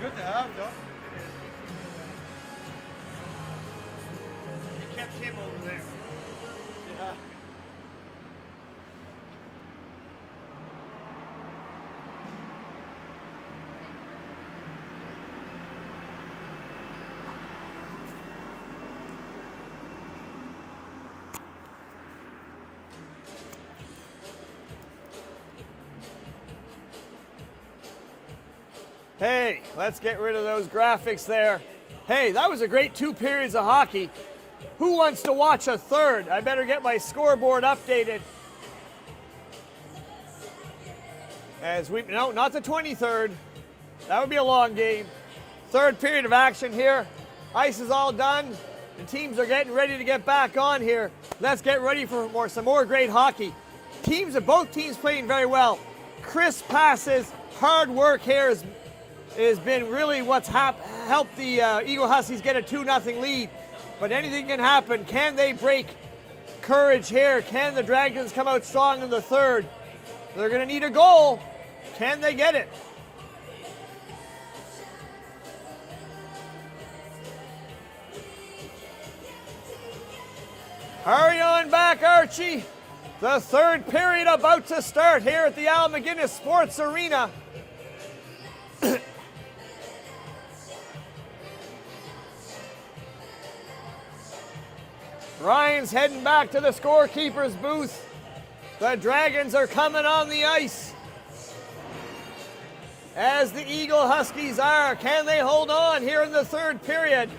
Good to have, though. He kept him over there. Yeah. Hey, let's get rid of those graphics there. Hey, that was a great 2 periods of hockey. Who wants to watch a third? I better get my scoreboard updated. No, not the 23rd. That would be a long game. Third period of action here. Ice is all done. The teams are getting ready to get back on here. Let's get ready for some more great hockey. Both teams playing very well. Crisp passes, hard work here has been really what's helped the Eagle-Huskies get a 2-0 lead. But anything can happen. Can they break courage here? Can the Dragons come out strong in the third? They're going to need a goal. Can they get it? Hurry on back, Archie. The third period about to start here at the MacInnis Sports Arena. Ryan's heading back to the scorekeeper's booth. The Dragons are coming on the ice. As the Eagle-Huskies are. Can they hold on here in the third period?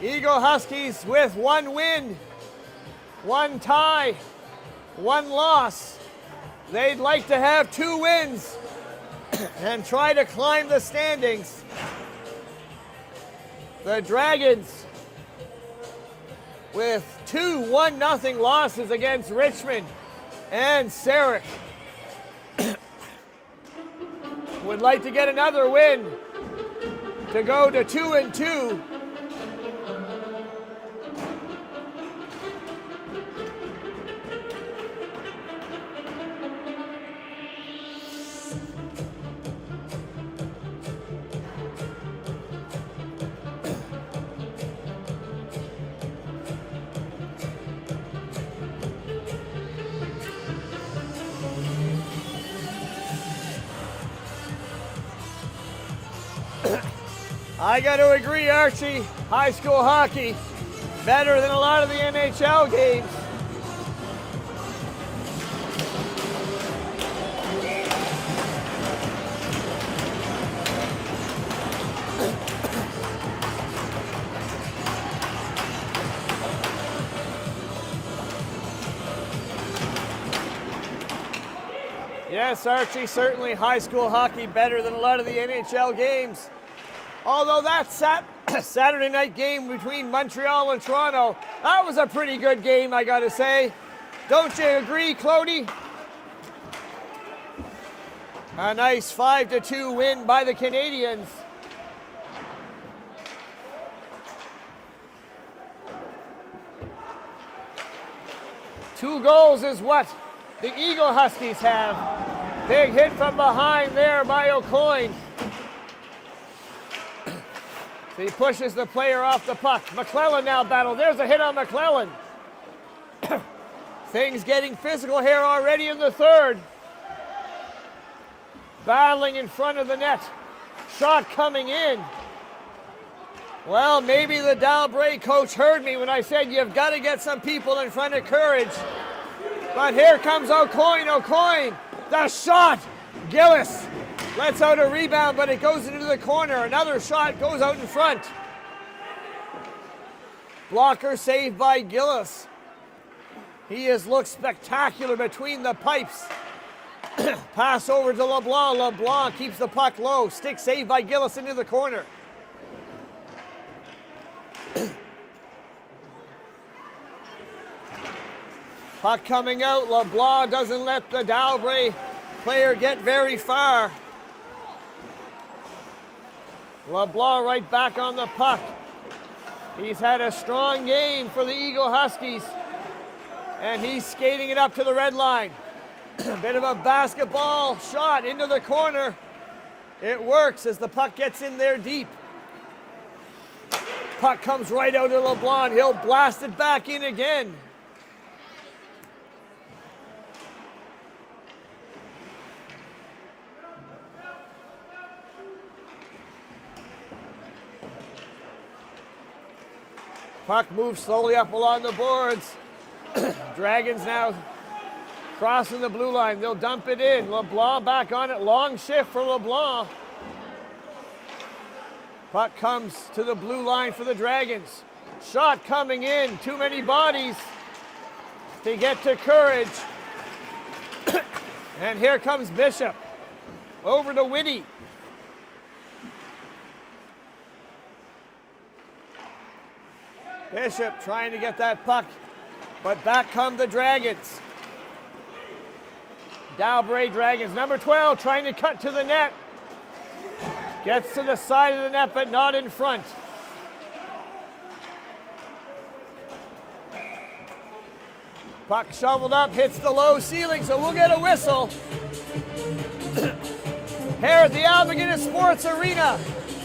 Eagle-Huskies with 1 win, 1 tie, 1 loss. They'd like to have 2 wins and try to climb the standings. The Dragons with 2 1-0 losses against Richmond and Sarek. Would like to get another win to go to 2-2. I got to agree, Archie. High school hockey, better than a lot of the NHL games. Yes, Archie, certainly high school hockey better than a lot of the NHL games. Although that Saturday night game between Montreal and Toronto, that was a pretty good game, I gotta say. Don't you agree, Clody? A nice 5-2 win by the Canadians. Two goals is what the Eagle-Huskies have. Big hit from behind there by O'Coin. So he pushes the player off the puck. McClellan now battle. There's a hit on McClellan. Things getting physical here already in the third. Battling in front of the net. Shot coming in. Well, maybe the Dalbray coach heard me when I said you've got to get some people in front of Courage. But here comes O'Coin. O'Coin, the shot. Gillis lets out a rebound, but it goes into the corner. Another shot goes out in front. Blocker saved by Gillis. He has looked spectacular between the pipes. Pass over to LeBlanc. LeBlanc keeps the puck low. Stick saved by Gillis into the corner. Puck coming out. LeBlanc doesn't let the Dalbray player get very far. LeBlanc right back on the puck. He's had a strong game for the Eagle-Huskies. And he's skating it up to the red line. Bit of a basketball shot into the corner. It works as the puck gets in there deep. Puck comes right out of LeBlanc. He'll blast it back in again. Puck moves slowly up along the boards. Dragons now crossing the blue line. They'll dump it in. LeBlanc back on it. Long shift for LeBlanc. Puck comes to the blue line for the Dragons. Shot coming in, too many bodies to get to Courage. And here comes Bishop. Over to Whitty. Bishop trying to get that puck, but back come the Dragons. Dalbray Dragons, number 12, trying to cut to the net. Gets to the side of the net, but not in front. Puck shoveled up, hits the low ceiling, so we'll get a whistle. Here at the MacInnis Sports Arena,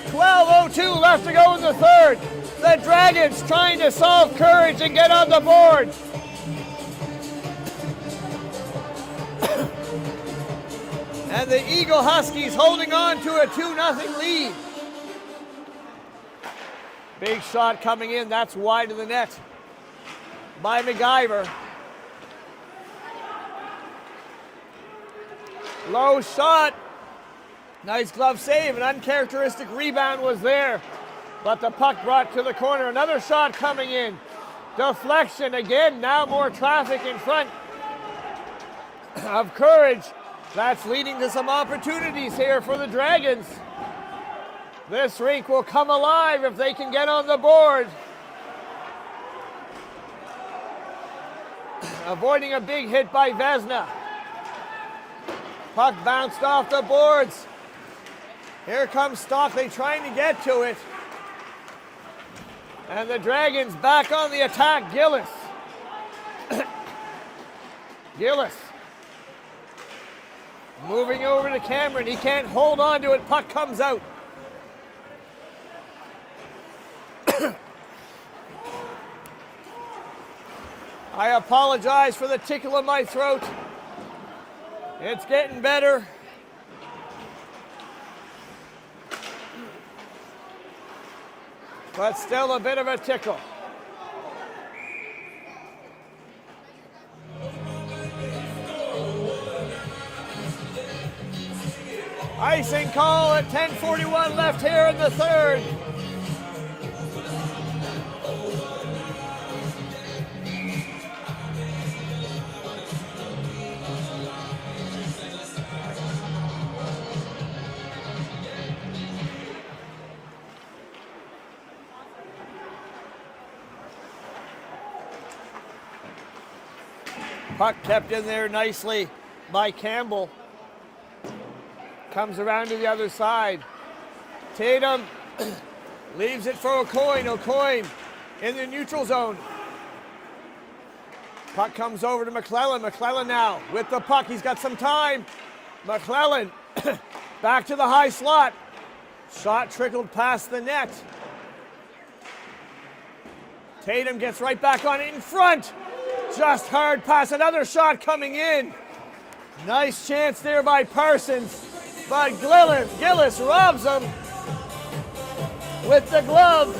12:02 left to go in the third. The Dragons trying to solve Courage and get on the board. And the Eagle-Huskies holding on to a 2-0 lead. Big shot coming in, that's wide of the net by MacGyver. Low shot. Nice glove save. An uncharacteristic rebound was there, but the puck brought to the corner. Another shot coming in. Deflection again. Now more traffic in front of Courage. That's leading to some opportunities here for the Dragons. This rink will come alive if they can get on the board. Avoiding a big hit by Vesna. Puck bounced off the boards. Here comes Stockley trying to get to it. And the Dragons back on the attack. Gillis. Gillis. Moving over to Cameron. He can't hold on to it. Puck comes out. I apologize for the tickle in my throat. It's getting better. But still a bit of a tickle. Icing call at 10:41 left here in the third. Puck kept in there nicely by Campbell. Comes around to the other side. Tatum leaves it for O'Coin. O'Coin in the neutral zone. Puck comes over to McClellan. McClellan now with the puck. He's got some time. McClellan back to the high slot. Shot trickled past the net. Tatum gets right back on it in front. Just hard pass. Another shot coming in. Nice chance there by Parsons. But Gillis robs him with the glove.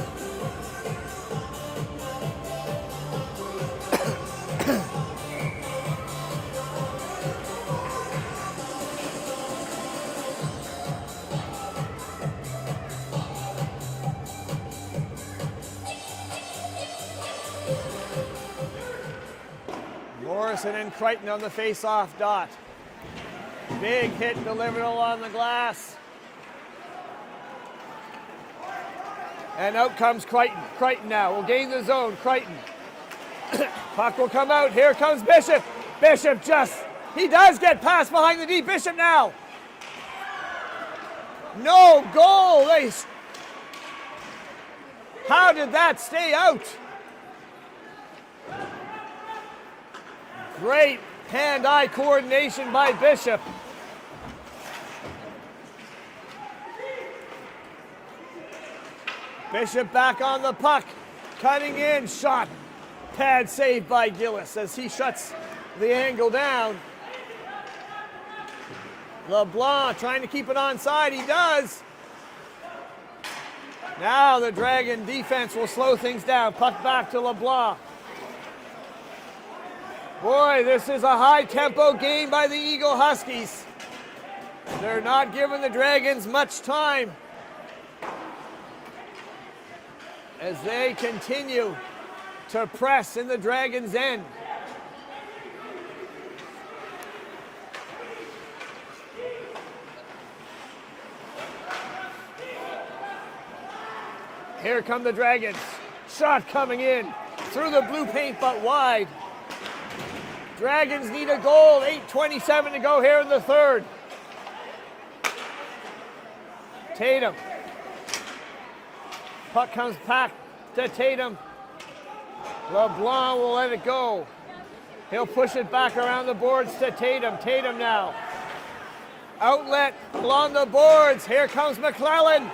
Morrison and Crichton on the face-off dot. Big hit delivered along the glass. And out comes Crichton. Crichton now will gain the zone. Crichton. Puck will come out. Here comes Bishop. Bishop he does get past behind the D. Bishop now. No goal. How did that stay out? Great hand-eye coordination by Bishop. Bishop back on the puck. Cutting in. Shot. Pad saved by Gillis as he shuts the angle down. LeBlanc trying to keep it onside. He does. Now the Dragon defense will slow things down. Puck back to LeBlanc. Boy, this is a high-tempo game by the Eagle-Huskies. They're not giving the Dragons much time. as they continue to press in the Dragons' end. Here come the Dragons. Shot coming in through the blue paint, but wide. Dragons need a goal. 8:27 to go here in the third. Tatum. Puck comes back to Tatum. LeBlanc will let it go. He'll push it back around the boards to Tatum. Tatum now. Outlet along the boards. Here comes McClellan.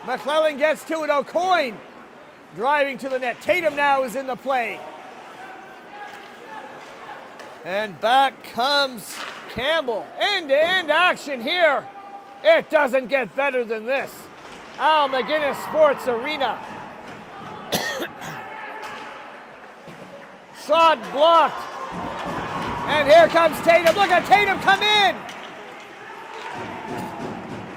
McClellan gets to it. O'Coin driving to the net. Tatum now is in the play. And back comes Campbell. End-to-end action here. It doesn't get better than this. Al MacInnis Sports Arena. Shot blocked. And here comes Tatum. Look at Tatum come in.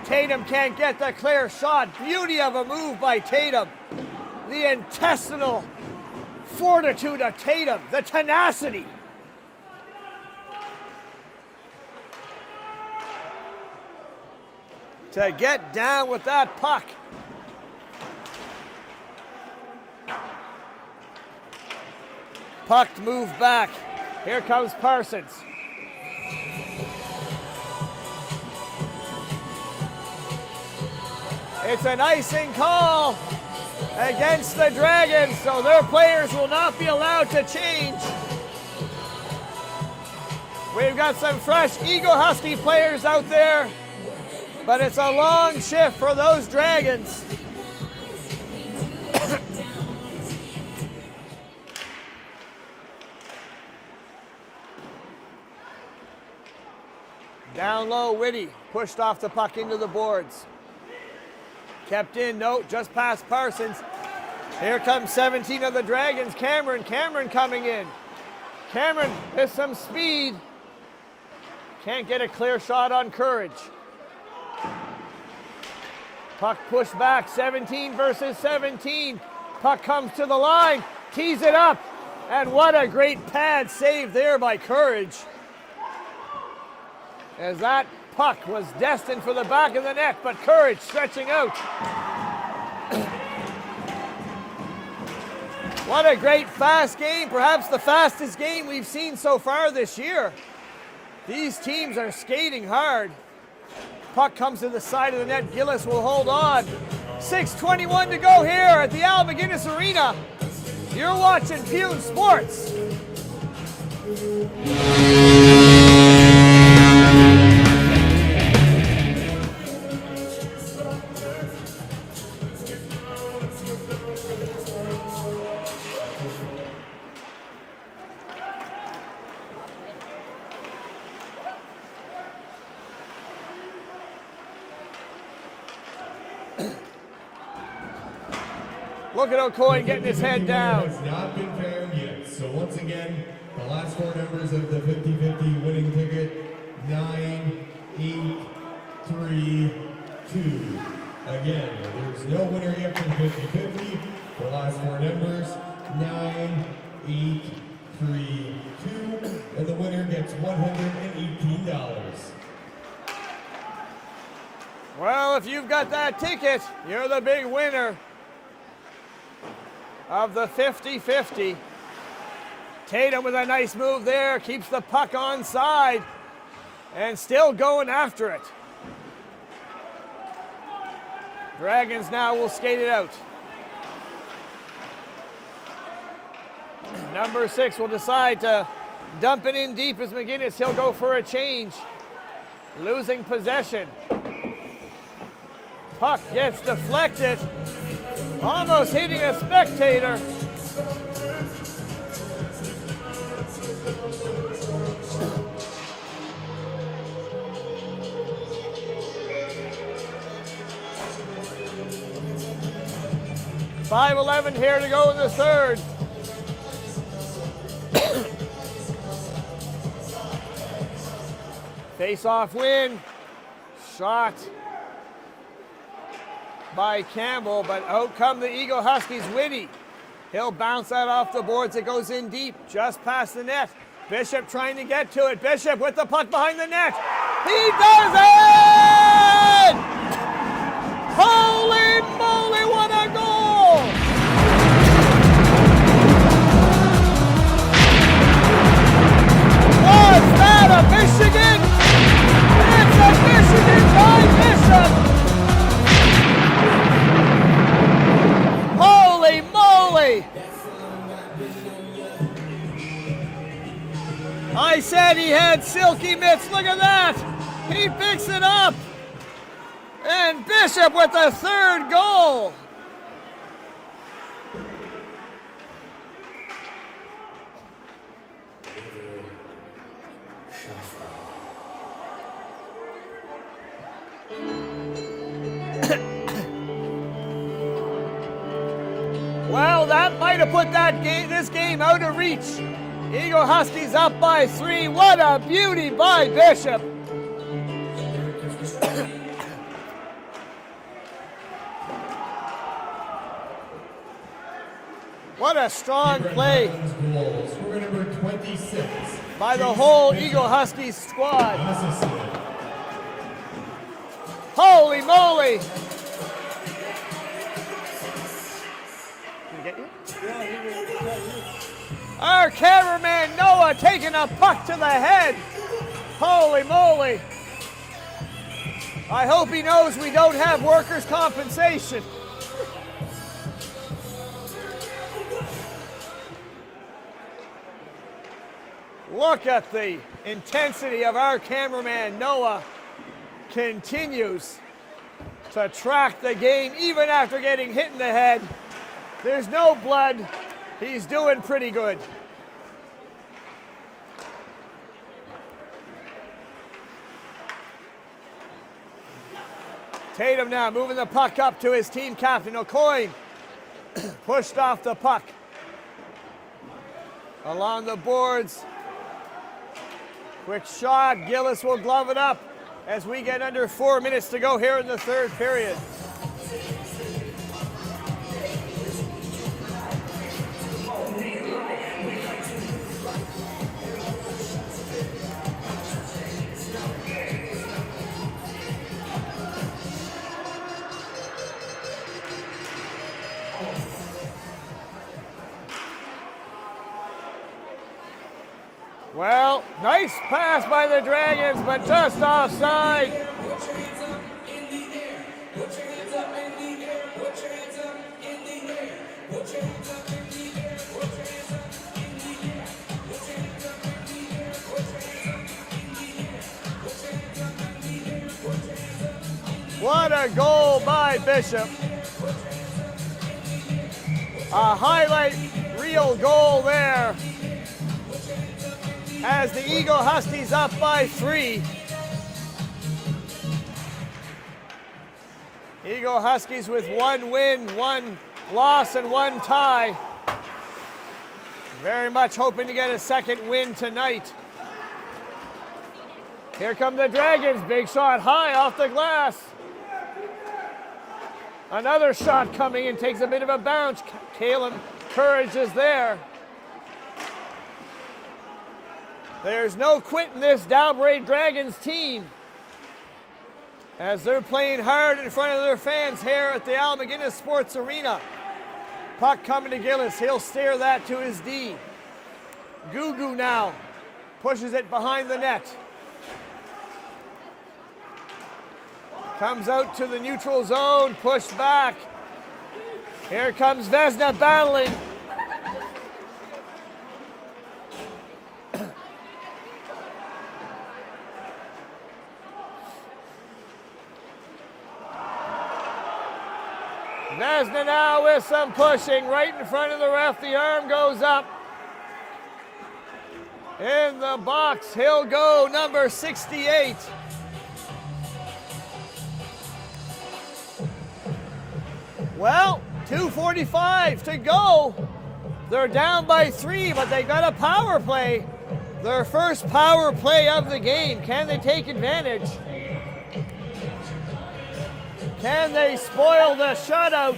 Tatum can't get the clear shot. Beauty of a move by Tatum. The intestinal fortitude of Tatum. The tenacity. To get down with that puck. Puck moved back. Here comes Parsons. It's an icing call against the Dragons, so their players will not be allowed to change. We've got some fresh Eagle-Husky players out there, but it's a long shift for those Dragons. Down low, Whitty pushed off the puck into the boards. Kept in, no, just past Parsons. Here comes 17 of the Dragons, Cameron. Cameron coming in. Cameron with some speed. Can't get a clear shot on Courage. Puck pushed back, 17 versus 17. Puck comes to the line, tees it up, and what a great pad save there by Courage. As that puck was destined for the back of the net, but Courage stretching out. What a great fast game, perhaps the fastest game we've seen so far this year. These teams are skating hard. Puck comes to the side of the net, Gillis will hold on. 6:21 to go here at the Al MacInnis Arena. You're watching Pune Sports. Look at O'Coin getting his head down. Has not been found yet. So once again, the last four numbers of the 50-50 winning ticket, 9, 8, 3, 2. Again, there's no winner yet for the 50-50. The last four numbers, 9, 8, 3, 2. And the winner gets $118. Well, if you've got that ticket, you're the big winner of the 50-50. Tatum with a nice move there, keeps the puck onside and still going after it. Dragons now will skate it out. Number 6 will decide to dump it in deep as MacInnis. He'll go for a change. Losing possession. Puck gets deflected. Almost hitting a spectator. .5:11 here to go in the third. Face-off win. Shot. by Campbell, but out come the Eagle-Huskies. Whitty. He'll bounce that off the boards. It goes in deep, just past the net. Bishop trying to get to it. Bishop with the puck behind the net. He does it! Holy moly, what a goal! Was that a Michigan? It's a Michigan by Bishop! Holy moly! I said he had silky mitts. Look at that. He picks it up. And Bishop with the third goal. Well, that might have put this game out of reach. Eagle-Huskies up by 3. What a beauty by Bishop. What a strong play by the whole Eagle-Huskies squad. Holy moly. Did he get you? Our cameraman Noah taking a puck to the head. Holy moly. I hope he knows we don't have workers' compensation. Look at the intensity of our cameraman Noah. Continues to track the game even after getting hit in the head. There's no blood. He's doing pretty good. Tatum now moving the puck up to his team captain, O'Coin. Pushed off the puck. Along the boards. Quick shot. Gillis will glove it up as we get under 4 minutes to go here in the third period. Well, nice pass by the Dragons, but just offside. What a goal by Bishop. A highlight reel goal there. As the Eagle-Huskies up by 3. Eagle-Huskies with 1 win, 1 loss, and 1 tie. Very much hoping to get a second win tonight. Here come the Dragons. Big shot high off the glass. Another shot coming in, takes a bit of a bounce. Caleb Courage is there. There's no quitting this Dalbrae Dragons team as they're playing hard in front of their fans here at the MacInnis Sports Arena. Puck coming to Gillis. He'll steer that to his D. Gugu now pushes it behind the net. Comes out to the neutral zone, pushed back. Here comes Vesna battling. Vesna now with some pushing right in front of the ref. The arm goes up. In the box, he'll go number 68. Well, 2:45 to go. They're down by 3, but they got a power play. Their first power play of the game. Can they take advantage? Can they spoil the shutout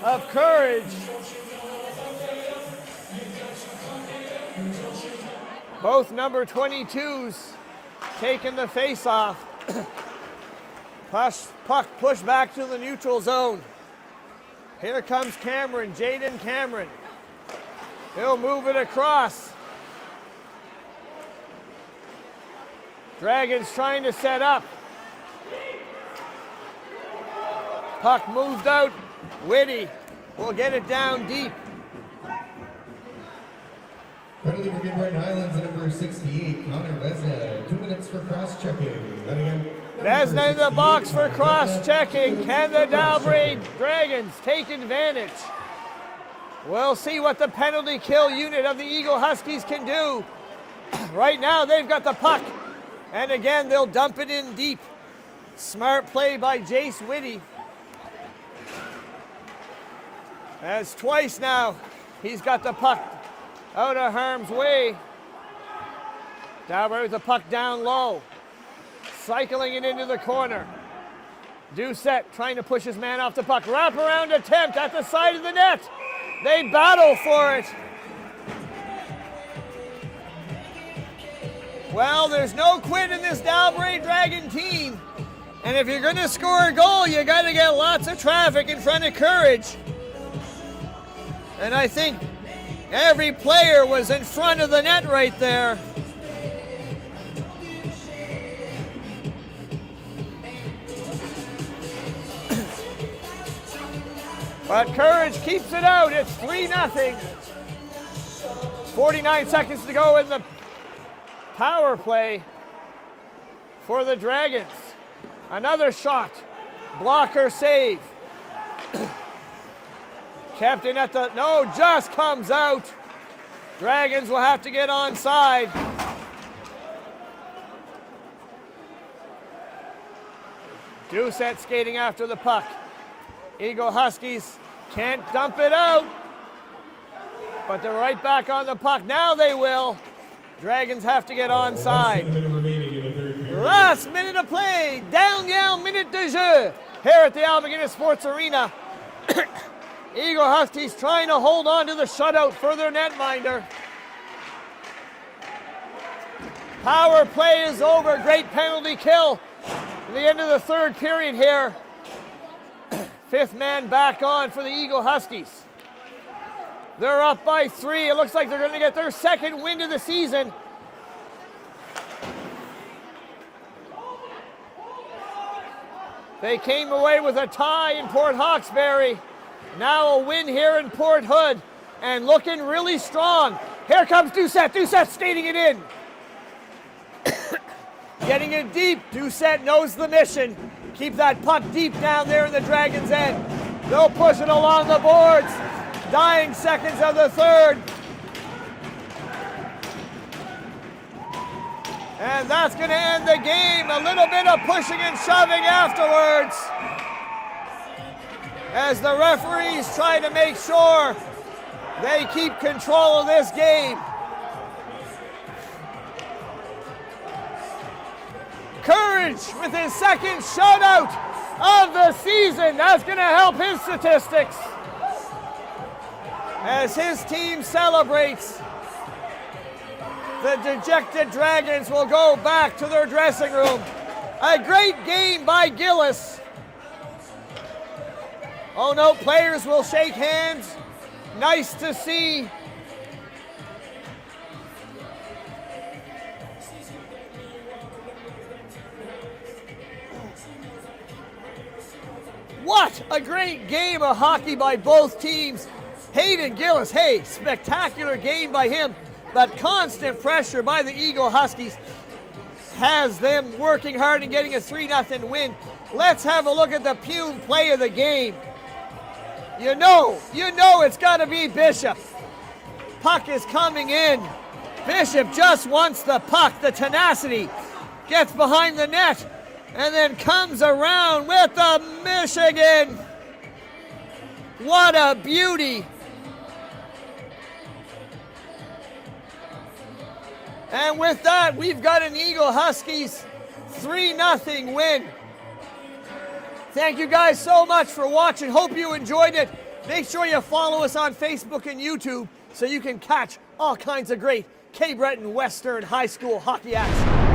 of Courage? Both number 22s taking the face-off. Puck pushed back to the neutral zone. Here comes Cameron, Jaden Cameron. He'll move it across. Dragons trying to set up. Puck moved out. Whitty will get it down deep. Penalty for Good Right Highlands, number 68, Connor Vesna. 2 minutes for cross-checking. And again, Vesna in the box for cross-checking. Can the Dalbrae Dragons take advantage? We'll see what the penalty kill unit of the Eagle-Huskies can do. Right now, they've got the puck. And again, they'll dump it in deep. Smart play by Jace Whitty. As twice now, he's got the puck out of harm's way. Dalbrae with the puck down low. Cycling it into the corner. Doucette trying to push his man off the puck. Wraparound attempt at the side of the net. They battle for it. Well, there's no quit in this Dalbrae Dragon team. And if you're going to score a goal, you got to get lots of traffic in front of Courage. And I think every player was in front of the net right there. But Courage keeps it out. It's 3-0. 49 seconds to go in the power play for the Dragons. Another shot. Blocker save. Captain at the, no, just comes out. Dragons will have to get onside. Doucette skating after the puck. Eagle-Huskies can't dump it out. But they're right back on the puck. Now they will. Dragons have to get onside. Last minute of play. Dernière minute de jeu here at the MacInnis Sports Arena. Eagle-Huskies trying to hold on to the shutout for their netminder. Power play is over. Great penalty kill at the end of the third period here. Fifth man back on for the Eagle-Huskies. They're up by 3. It looks like they're going to get their second win of the season. They came away with a tie in Port Hawkesbury. Now a win here in Port Hood. And looking really strong. Here comes Doucette. Doucette skating it in. Getting it deep. Doucette knows the mission. Keep that puck deep down there in the Dragons' end. They'll push it along the boards. Dying seconds of the third. And that's going to end the game. A little bit of pushing and shoving afterwards, as the referees try to make sure they keep control of this game. Courage with his second shutout of the season. That's going to help his statistics as his team celebrates. The dejected Dragons will go back to their dressing room. A great game by Gillis. Oh no, players will shake hands. Nice to see. What a great game of hockey by both teams. Hayden Gillis, hey, spectacular game by him, but constant pressure by the Eagle-Huskies has them working hard and getting a 3-0 win. Let's have a look at the Pune play of the game. You know it's got to be Bishop. Puck is coming in. Bishop just wants the puck, the tenacity. Gets behind the net and then comes around with the Michigan. What a beauty. And with that, we've got an Eagle-Huskies 3-0 win. Thank you guys so much for watching. Hope you enjoyed it. Make sure you follow us on Facebook and YouTube so you can catch all kinds of great Cape Breton Western High School hockey acts